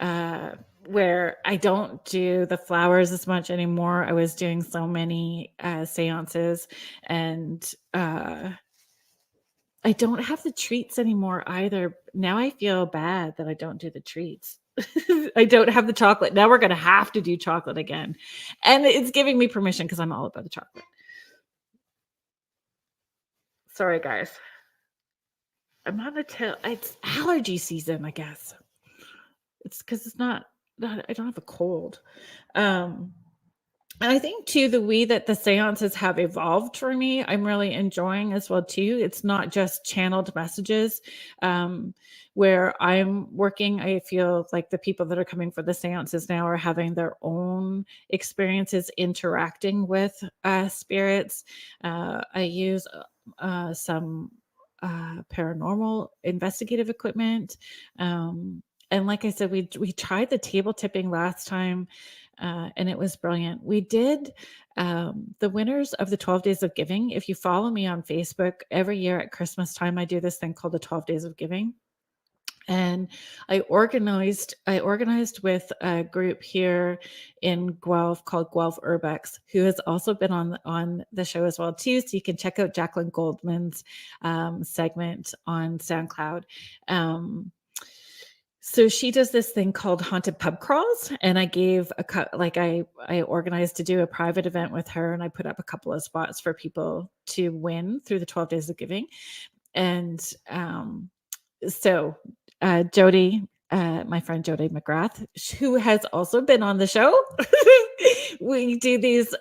Uh where I don't do the flowers as much anymore. I was doing so many seances, and I don't have the treats anymore either. Now I feel bad that I don't do the treats. I don't have the chocolate. Now we're going to have to do chocolate again. And it's giving me permission because I'm all about the chocolate. Sorry, guys. I'm on the tail. It's allergy season, I guess. It's because it's not, I don't have a cold. And I think too, the way that the seances have evolved for me, I'm really enjoying as well too. It's not just channeled messages. Where I'm working, I feel like the people that are coming for the seances now are having their own experiences interacting with spirits. I use some paranormal investigative equipment. And like I said, we tried the table tipping last time. and it was brilliant. We did the winners of the 12 Days of Giving. If you follow me on Facebook, every year at Christmas time, I do this thing called the 12 Days of Giving. And I organized with a group here in Guelph called Guelph Urbex, who has also been on the show as well too. So you can check out Jacqueline Goldman's segment on SoundCloud. So she does this thing called haunted pub crawls, and I gave I organized to do a private event with her, and I put up a couple of spots for people to win through the 12 Days of Giving. And so Jody, my friend Jody McGrath, who has also been on the show, we do these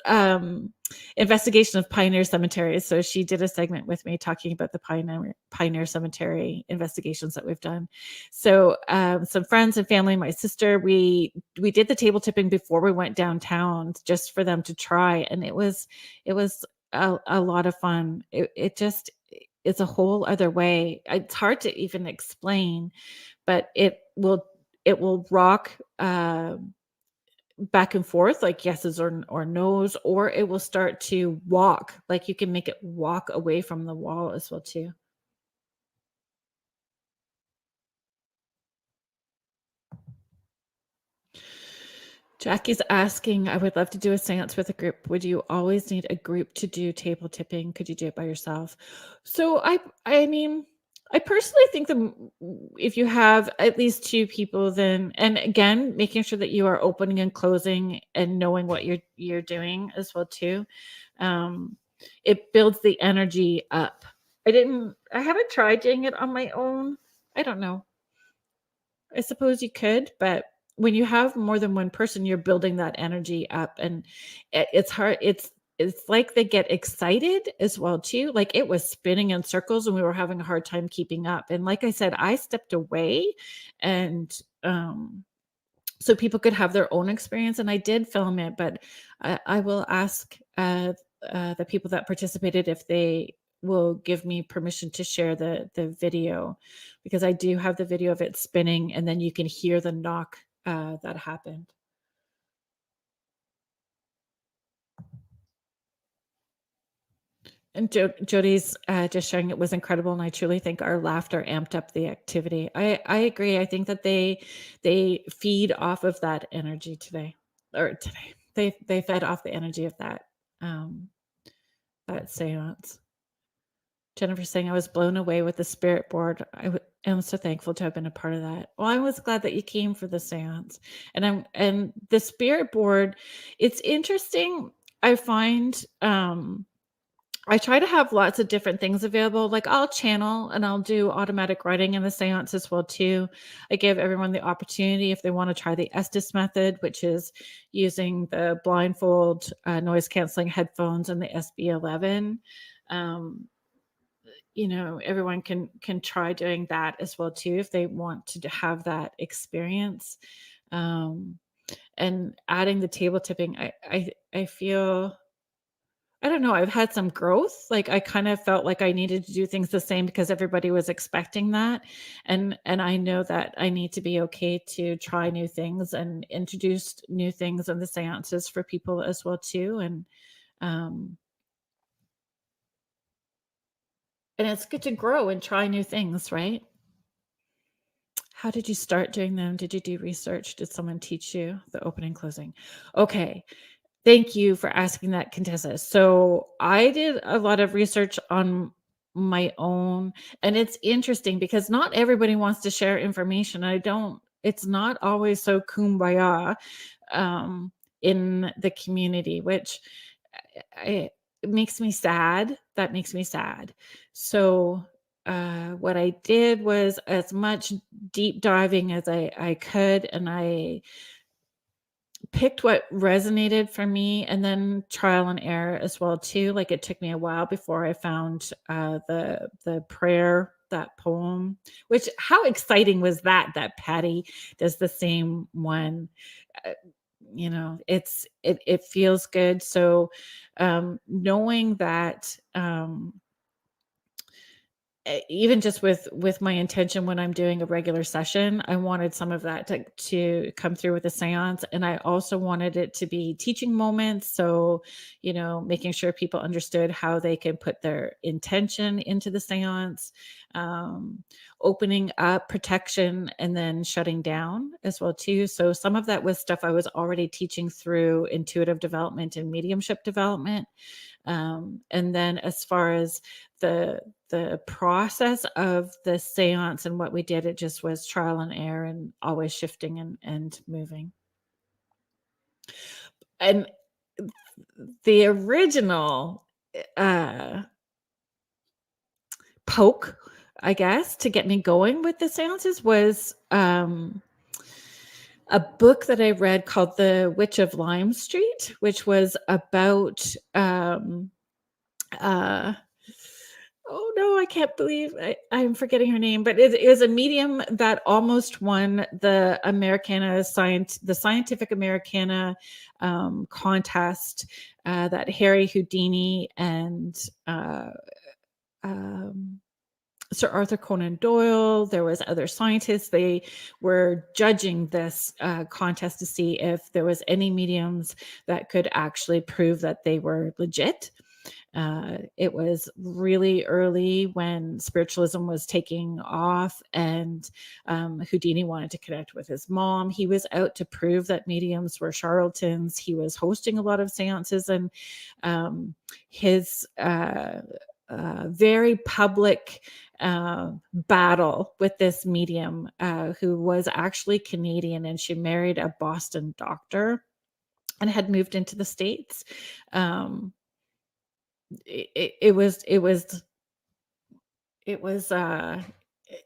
investigation of pioneer cemeteries. So she did a segment with me talking about the pioneer cemetery investigations that we've done. So some friends and family, my sister, we did the table tipping before we went downtown just for them to try, and it was a lot of fun. It's a whole other way. It's hard to even explain, but it will rock back and forth like yeses or nos, or it will start to walk. Like you can make it walk away from the wall as well too. Jackie's asking, I would love to do a seance with a group. Would you always need a group to do table tipping? Could you do it by yourself? So I mean, I personally think that if you have at least two people, then, and again, making sure that you are opening and closing and knowing what you're doing as well too. It builds the energy up. I haven't tried doing it on my own. I don't know. I suppose you could, but when you have more than one person, you're building that energy up, and it's hard. It's like they get excited as well too. Like it was spinning in circles, and we were having a hard time keeping up. And like I said, I stepped away, and so people could have their own experience. And I did film it, but I will ask the people that participated if they will give me permission to share the video, because I do have the video of it spinning, and then you can hear the knock that happened. And Jody's just sharing it was incredible, and I truly think our laughter amped up the activity. I agree. I think that they feed off of that energy today. They fed off the energy of that seance. Jennifer saying, I was blown away with the spirit board. I'm so thankful to have been a part of that. Well, I was glad that you came for the seance. And the spirit board, it's interesting. I find I try to have lots of different things available. Like I'll channel and I'll do automatic writing in the seance as well too. I give everyone the opportunity if they want to try the Estes method, which is using the blindfold noise canceling headphones and the SB11. Everyone can try doing that as well too if they want to have that experience. And adding the table tipping, I feel, I don't know, I've had some growth. Like I kind of felt like I needed to do things the same because everybody was expecting that. And I know that I need to be okay to try new things and introduce new things in the seances for people as well too. And it's good to grow and try new things, right? How did you start doing them? Did you do research? Did someone teach you the opening, closing? Okay. Thank you for asking that, Contessa. So I did a lot of research on my own, and it's interesting because not everybody wants to share information. It's not always so kumbaya in the community, which it makes me sad. That makes me sad. So what I did was as much deep diving as I could, and I picked what resonated for me, and then trial and error as well too. Like it took me a while before I found the prayer, that poem, which how exciting was that Patti does the same one. Uh, it feels good. So knowing that even just with my intention when I'm doing a regular session, I wanted some of that to come through with the seance. And I also wanted it to be teaching moments. So, making sure people understood how they can put their intention into the seance, opening up protection and then shutting down as well too. So some of that was stuff I was already teaching through intuitive development and mediumship development. And then as far as the process of the seance and what we did, it just was trial and error and always shifting and moving. And the original poke, I guess, to get me going with the seances was a book that I read called The Witch of Lime Street, which was about oh no, I can't believe I'm forgetting her name, but it is a medium that almost won the the Scientific Americana contest that Harry Houdini and Sir Arthur Conan Doyle. There was other scientists. They were judging this contest to see if there was any mediums that could actually prove that they were legit. It was really early when spiritualism was taking off, and Houdini wanted to connect with his mom. He was out to prove that mediums were charlatans. He was hosting a lot of seances, and his very public battle with this medium who was actually Canadian, and she married a Boston doctor and had moved into the States. It was a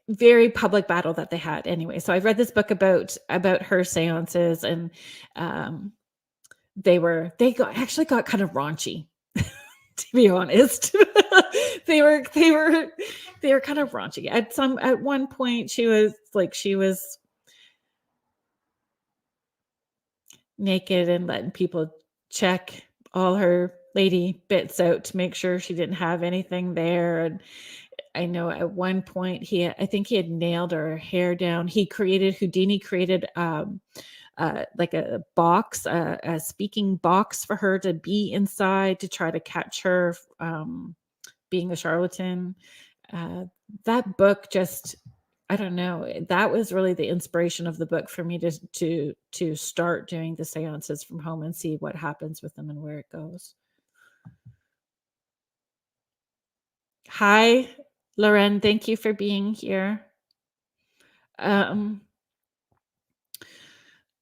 very public battle that they had anyway. So I read this book about her seances, and they actually got kind of raunchy, to be honest. they were kind of raunchy. At one point she was naked and letting people check all her lady bits out to make sure she didn't have anything there. And I know at one point I think he had nailed her hair down. Houdini created like a box, a speaking box for her to be inside to try to catch her being a charlatan. That book just, I don't know, that was really the inspiration of the book for me to start doing the seances from home and see what happens with them and where it goes. Hi, Lauren. Thank you for being here.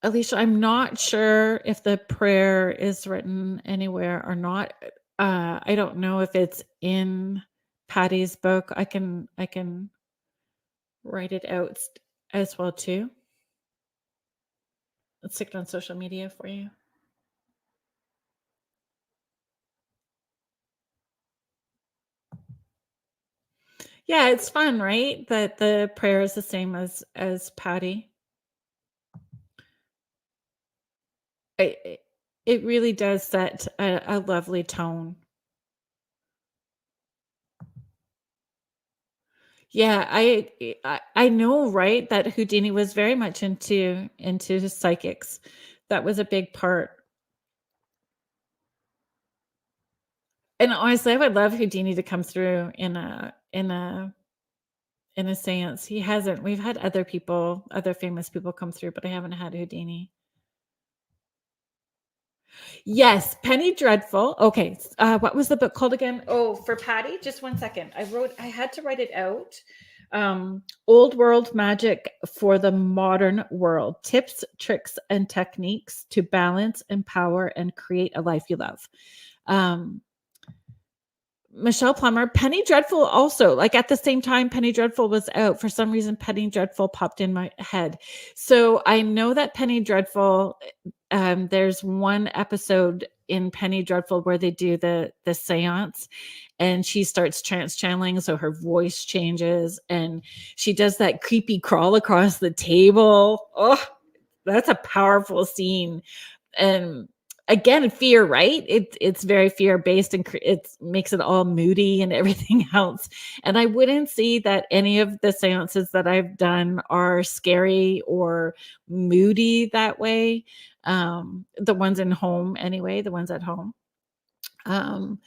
Alicia, I'm not sure if the prayer is written anywhere or not. I don't know if it's in Patti's book. I can write it out as well too. Let's stick it on social media for you. Yeah, it's fun, right? That the prayer is the same as Patti. It really does set a lovely tone. Yeah, I know, right? That Houdini was very much into psychics. That was a big part. And honestly, I would love Houdini to come through in a seance. He hasn't. We've had other famous people come through, but I haven't had Houdini. Yes, Penny Dreadful. Okay, what was the book called again? Oh, for Patti, just one second. I had to write it out. Old World Magic for the Modern World: Tips, Tricks, and Techniques to Balance, Empower, and Create a Life You Love. Michelle Plummer. Penny Dreadful also, like at the same time Penny Dreadful was out, for some reason Penny Dreadful popped in my head. So I know that Penny Dreadful, there's one episode in Penny Dreadful where they do the seance, and she starts trance channeling, so her voice changes and she does that creepy crawl across the table. Oh, that's a powerful scene. And again, fear, right? It's very fear based, and it makes it all moody and everything else. And I wouldn't say that any of the seances that I've done are scary or moody that way. The ones in home, anyway, the ones at home. Um,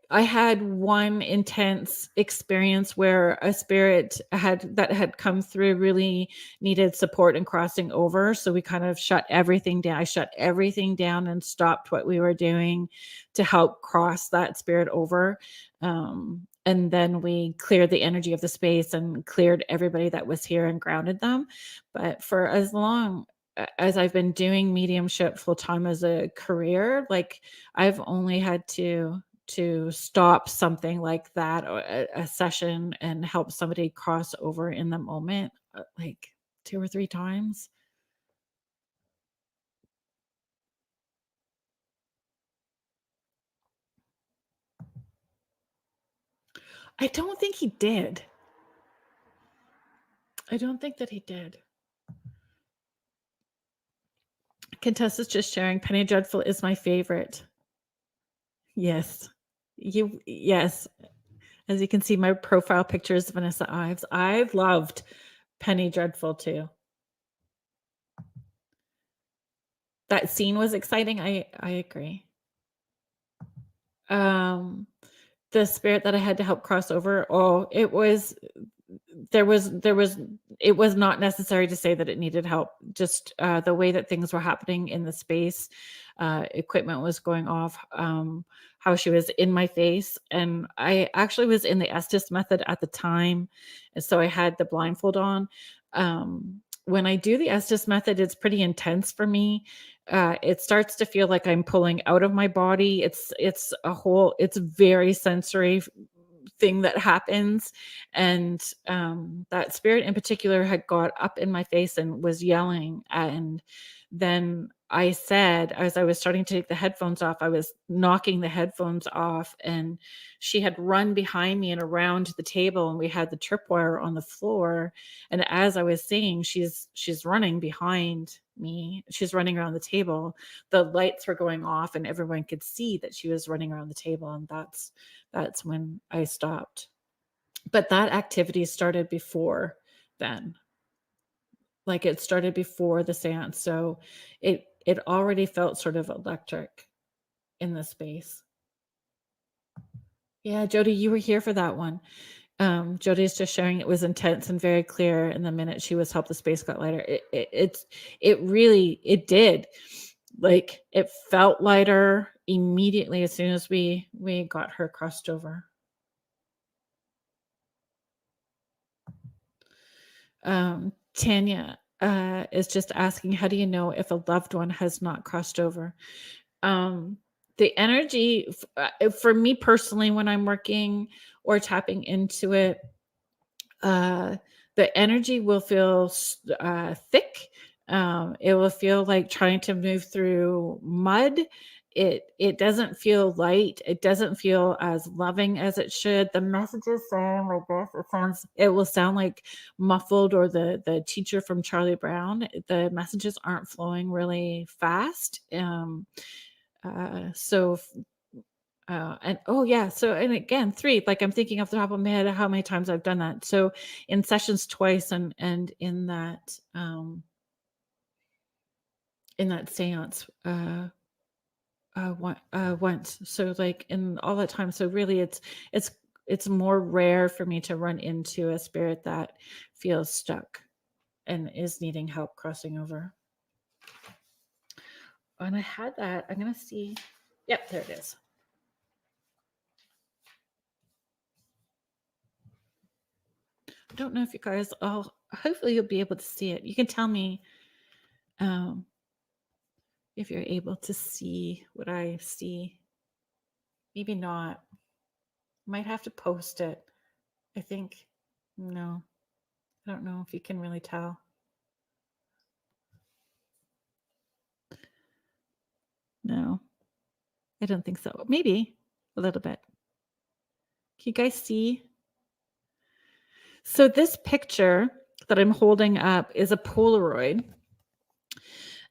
I had one intense experience where a spirit that had come through really needed support in crossing over. So we kind of shut everything down. I shut everything down and stopped what we were doing to help cross that spirit over. And then we cleared the energy of the space and cleared everybody that was here and grounded them. But for as long as I've been doing mediumship full time as a career, like I've only had to stop something like that, or a session, and help somebody cross over in the moment, like 2 or 3 times. I don't think he did. I don't think that he did. Contessa's just sharing, Penny Dreadful is my favorite. Yes. Yes. As you can see, my profile picture is Vanessa Ives. I've loved Penny Dreadful too. That scene was exciting. I agree. The spirit that I had to help cross over, it was not necessary to say that it needed help. Just the way that things were happening in the space, equipment was going off, how she was in my face. And I actually was in the Estes method at the time, and so I had the blindfold on. When I do the Estes method, it's pretty intense for me. It starts to feel like I'm pulling out of my body. It's a very sensory thing that happens. And that spirit in particular had got up in my face and was yelling. And then I said, as I was starting to take the headphones off, I was knocking the headphones off, and she had run behind me and around the table, and we had the tripwire on the floor. And as I was saying, she's running behind me. She's running around the table. The lights were going off, and everyone could see that she was running around the table. And that's when I stopped. But that activity started before then. Like, it started before the seance. So it already felt sort of electric in the space. Yeah, Jody, you were here for that one. Jody's just sharing it was intense and very clear. And the minute she was helped, the space got lighter. It really did. Like, it felt lighter immediately as soon as we got her crossed over. Tanya is just asking, how do you know if a loved one has not crossed over? The energy, for me personally, when I'm working or tapping into it, the energy will feel thick. It will feel like trying to move through mud. It doesn't feel light. It doesn't feel as loving as it should. The messages sound like this. It will sound like muffled, or the teacher from Charlie Brown. The messages aren't flowing really fast. And again, 3, like, I'm thinking off the top of my head how many times I've done that. So in sessions twice, and in that seance once. So, like, in all that time, so really it's more rare for me to run into a spirit that feels stuck and is needing help crossing over. And I had that. I'm gonna see. Yep, there it is. I don't know if you guys hopefully you'll be able to see it. You can tell me if you're able to see what I see. Maybe not. Might have to post it. I think. No. I don't know if you can really tell. No. I don't think so. Maybe a little bit. Can you guys see? So this picture that I'm holding up is a Polaroid.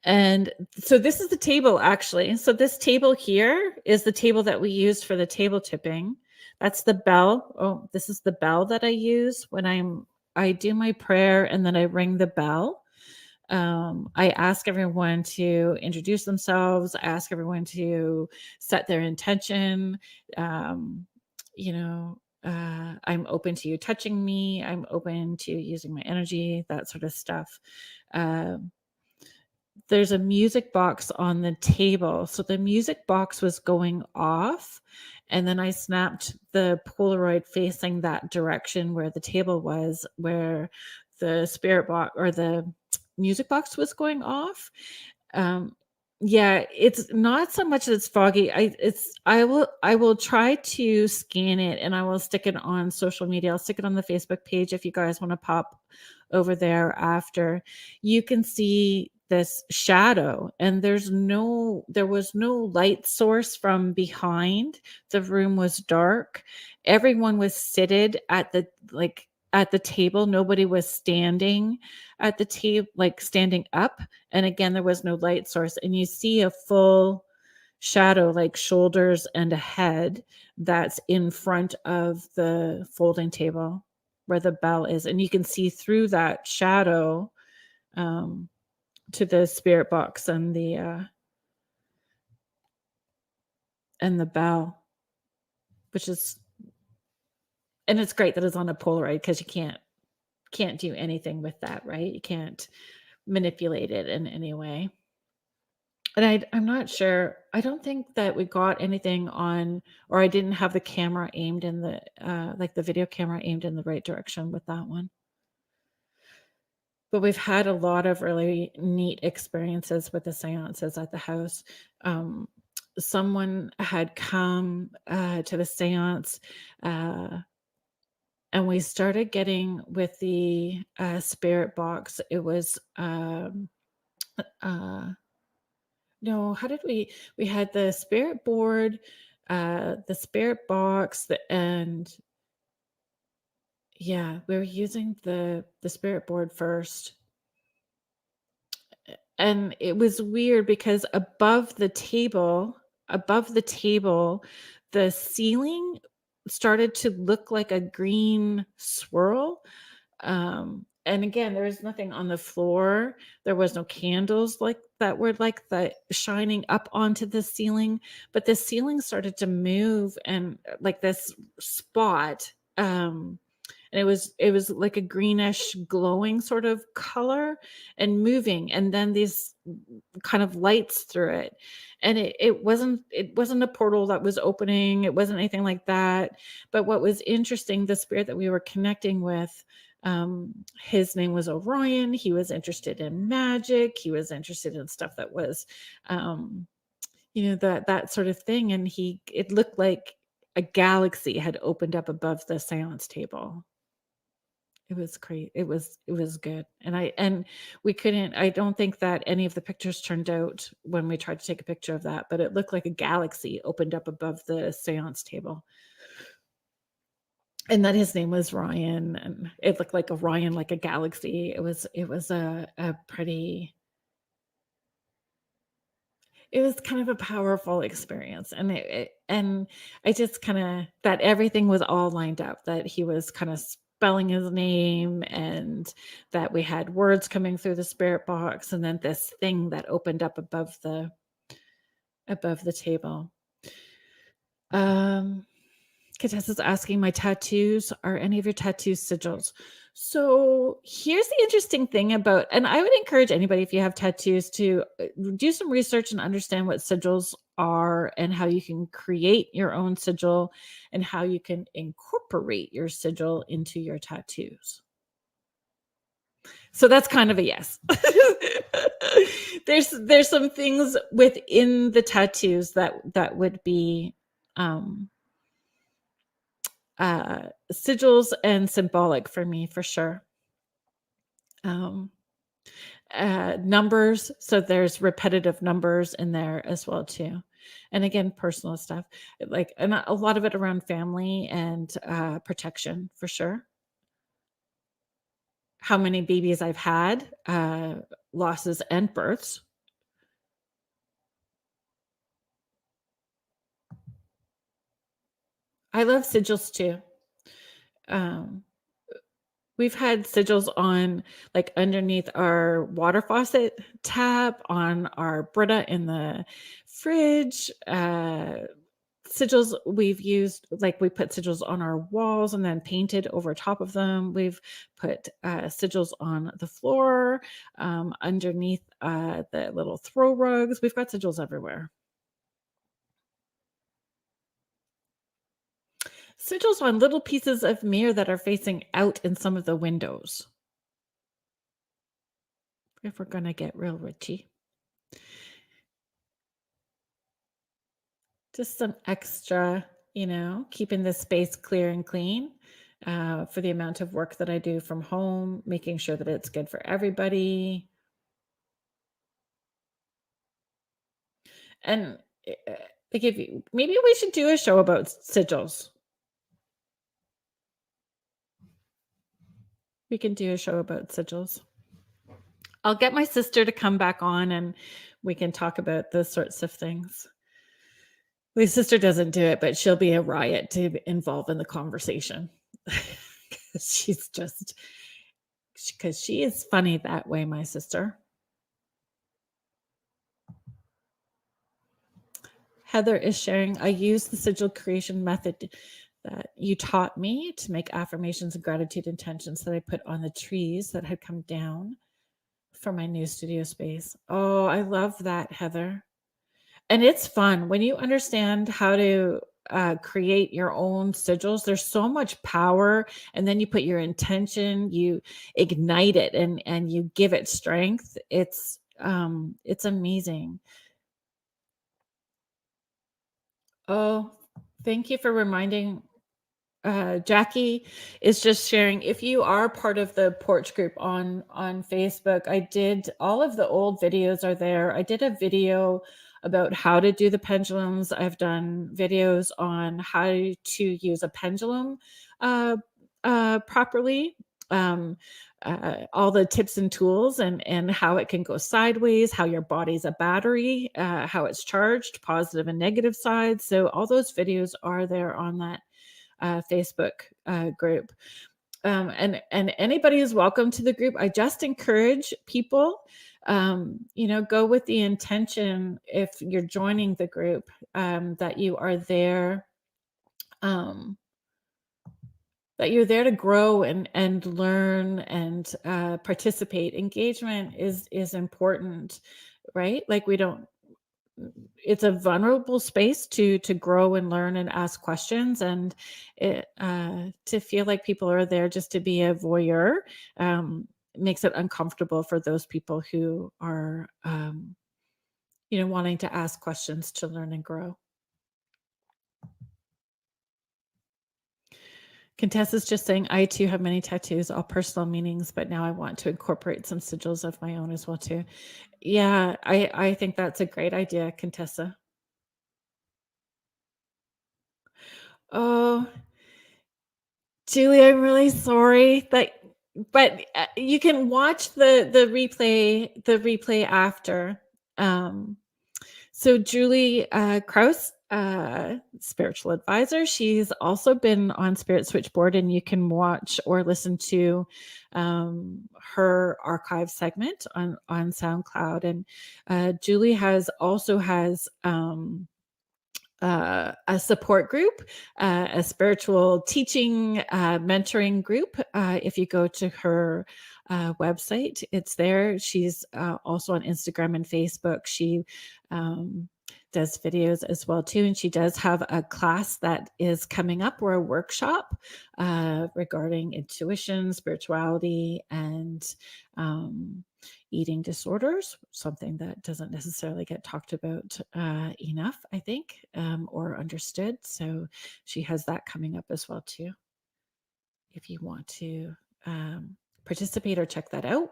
And so this is the table, actually. So this table here is the table that we use for the table tipping. That's the bell. Oh, this is the bell that I use when I do my prayer, and then I ring the bell. I ask everyone to introduce themselves. I ask everyone to set their intention. Um, I'm open to you touching me. I'm open to using my energy, that sort of stuff. Um, there's a music box on the table. So the music box was going off, and then I snapped the Polaroid facing that direction where the table was, where the spirit box or the music box was going off. Um, yeah, it's not so much that it's foggy. I will try to scan it, and I will stick it on social media. I'll stick it on the Facebook page if you guys want to pop over there after. You can see this shadow, and there was no light source from behind. The room was dark. Everyone was seated at the table. Nobody was standing at the table, like standing up. And again, there was no light source. And you see a full shadow, like shoulders and a head, that's in front of the folding table where the bell is. And you can see through that shadow to the spirit box and the bell, which is, and it's great that it's on a Polaroid, because you can't do anything with that, right? You can't manipulate it in any way. And I'm not sure. I don't think that we got anything on, or I didn't have the camera aimed in the like the video camera aimed in the right direction with that one. But we've had a lot of really neat experiences with the seances at the house. Someone had come to the seance, and we started getting with the spirit box. It was no, how did we had the spirit board, the spirit box, and yeah, we were using the spirit board first. And it was weird because above the table, the ceiling started to look like a green swirl. And again, there was nothing on the floor. There was no candles like that were like the shining up onto the ceiling, but the ceiling started to move, and like this spot, and it was like a greenish glowing sort of color and moving, and then these kind of lights through it. And it wasn't a portal that was opening. It wasn't anything like that. But what was interesting, the spirit that we were connecting with, his name was Orion. He was interested in magic. He was interested in stuff that was, that sort of thing. And it looked like a galaxy had opened up above the seance table. It was great. It was good. And I don't think that any of the pictures turned out when we tried to take a picture of that, but it looked like a galaxy opened up above the seance table. And that his name was Ryan, and it looked like Orion, like a galaxy. It was a pretty, it was kind of a powerful experience. And I just kind of, that everything was all lined up, that he was kind of spelling his name, and that we had words coming through the spirit box, and then this thing that opened up above the table. Katessa's asking, my tattoos, are any of your tattoos sigils? So here's the interesting thing about, and I would encourage anybody, if you have tattoos, to do some research and understand what sigils are, and how you can create your own sigil, and how you can incorporate your sigil into your tattoos. So that's kind of a yes. There's some things within the tattoos that would be sigils and symbolic for me, for sure. Numbers, so there's repetitive numbers in there as well too. And again, personal stuff, like, and a lot of it around family and protection, for sure. How many babies I've had, losses and births, I love sigils too. Um, we've had sigils on, like, underneath our water faucet tap, on our Brita in the fridge. Sigils we've used, like, we put sigils on our walls and then painted over top of them. We've put sigils on the floor, underneath the little throw rugs. We've got sigils everywhere. Sigils on little pieces of mirror that are facing out in some of the windows. If we're gonna get real richy. Just some extra, keeping the space clear and clean, for the amount of work that I do from home, making sure that it's good for everybody. And uh, like, if you, maybe we should do a show about sigils. We can do a show about sigils. I'll get my sister to come back on and we can talk about those sorts of things. My sister doesn't do it, but she'll be a riot to involve in the conversation. She's just, because she is funny that way, my sister. Heather is sharing, I use the sigil creation method that you taught me to make affirmations and gratitude intentions that I put on the trees that had come down for my new studio space. Oh, I love that, Heather. And it's fun when you understand how to create your own sigils. There's so much power, and then you put your intention, you ignite it, and you give it strength. It's amazing. Oh, thank you for reminding. Jackie is just sharing. If you are part of the porch group on Facebook, I did, all of the old videos are there. I did a video about how to do the pendulums. I've done videos on how to use a pendulum properly. All the tips and tools, and how it can go sideways, how your body's a battery, how it's charged, positive and negative sides. So all those videos are there on that Facebook group. And anybody is welcome to the group. I just encourage people, go with the intention, if you're joining the group, that you are there, that you're there to grow and learn and participate. Engagement is important, right? Like, it's a vulnerable space to grow and learn and ask questions, and to feel like people are there just to be a voyeur makes it uncomfortable for those people who are wanting to ask questions to learn and grow. Contessa's just saying, I too have many tattoos, all personal meanings, but now I want to incorporate some sigils of my own as well too. Yeah, I think that's a great idea, Contessa. Oh, Julie, I'm really sorry but you can watch the replay after. So Julie Krause, spiritual advisor, she's also been on Spirit Switchboard, and you can watch or listen to her archive segment on SoundCloud. And Julie has a support group, a spiritual teaching, mentoring group. If you go to her website, it's there. She's also on Instagram and Facebook. She does videos as well too, and she does have a class that is coming up, or a workshop regarding intuition, spirituality, and eating disorders, something that doesn't necessarily get talked about enough, I think, or understood. So she has that coming up as well too, if you want to participate or check that out.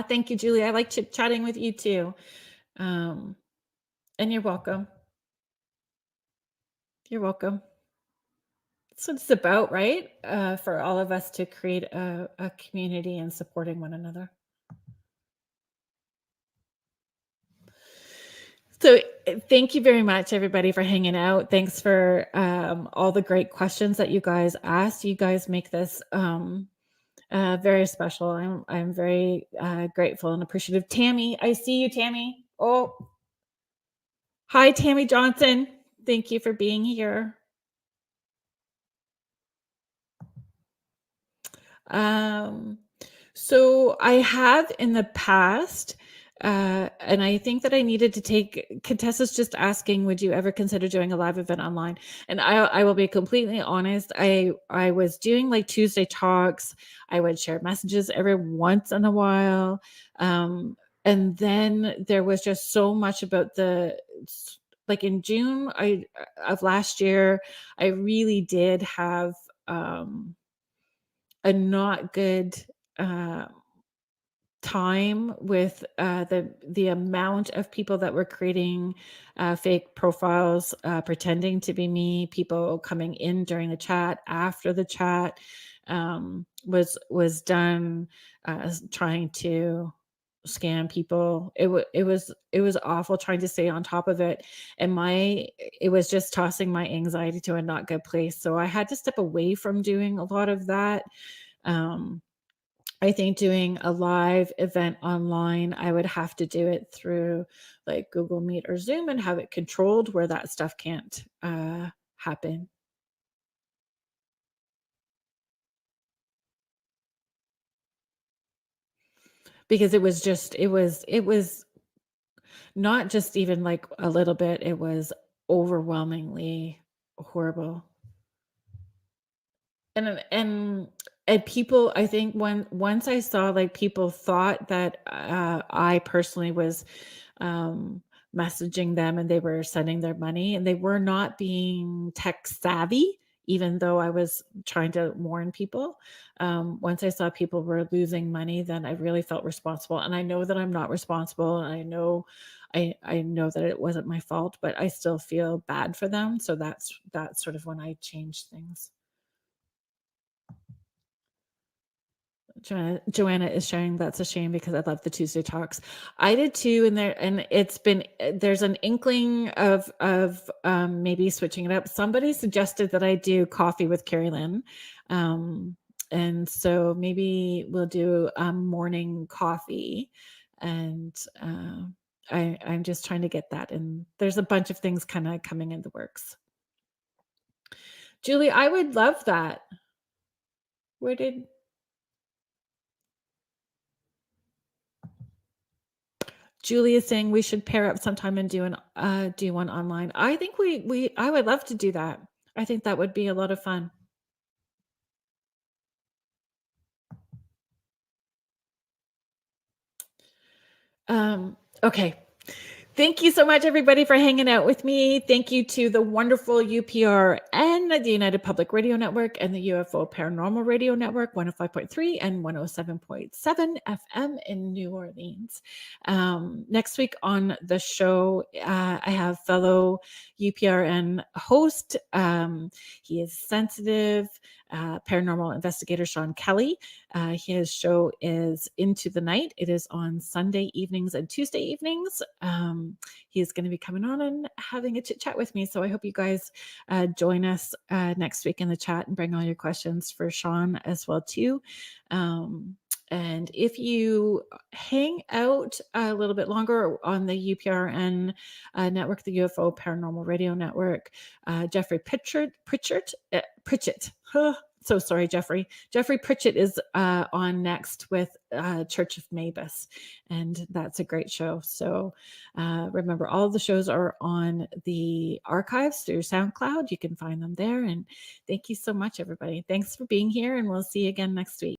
Thank you, Julie. I like chatting with you too. And you're welcome. You're welcome. That's what it's about, right? For all of us to create a community and supporting one another. So thank you very much, everybody, for hanging out. Thanks for all the great questions that you guys asked. You guys make this very special. I'm very grateful and appreciative. Tammy, I see you, Tammy. Oh, hi, Tammy Johnson. Thank you for being here. So I have in the past, and I think that I needed to take Contessa's just asking, would you ever consider doing a live event online? And I will be completely honest. I was doing like Tuesday talks. I would share messages every once in a while. And then there was just so much about like in June of last year, I really did have a not good uh, time with the amount of people that were creating fake profiles, pretending to be me, people coming in during the chat, after the chat was done, trying to scam people. It was awful trying to stay on top of it, and it was just tossing my anxiety to a not good place. So I had to step away from doing a lot of that. um, I think doing a live event online, I would have to do it through like Google Meet or Zoom and have it controlled where that stuff can't happen. Because it was not just even like a little bit, it was overwhelmingly horrible. And people, I think once I saw like people thought that I personally was um messaging them and they were sending their money and they were not being tech savvy, even though I was trying to warn people. Once I saw people were losing money, then I really felt responsible. And I know that I'm not responsible. And I know that it wasn't my fault, but I still feel bad for them. So that's sort of when I changed things. Joanna is sharing that's a shame because I love the Tuesday talks. I did too, and it's been there's an inkling of maybe switching it up. Somebody suggested that I do coffee with Carrie Lynn, and so maybe we'll do morning coffee, and I'm just trying to get that. And there's a bunch of things kind of coming in the works. Julie, I would love that. Where did Julie is saying we should pair up sometime and do one online. I think I would love to do that. I think that would be a lot of fun. Okay. Thank you so much, everybody, for hanging out with me. Thank you to the wonderful UPRN, the United Public Radio Network, and the UFO Paranormal Radio Network, 105.3 and 107.7 FM in New Orleans. Next week on the show, I have fellow UPRN host. He is sensitive, paranormal investigator Sean Kelly. His show is Into the Night. It is on Sunday evenings and Tuesday evenings. He is going to be coming on and having a chit chat with me. So I hope you guys join us next week in the chat and bring all your questions for Sean as well too. And if you hang out a little bit longer on the UPRN network, the UFO Paranormal Radio Network, Jeffrey Pritchett, so sorry, Jeffrey. Jeffrey Pritchett is on next with Church of Mavis, and that's a great show. So remember, all of the shows are on the archives through SoundCloud. You can find them there. And thank you so much, everybody. Thanks for being here, and we'll see you again next week.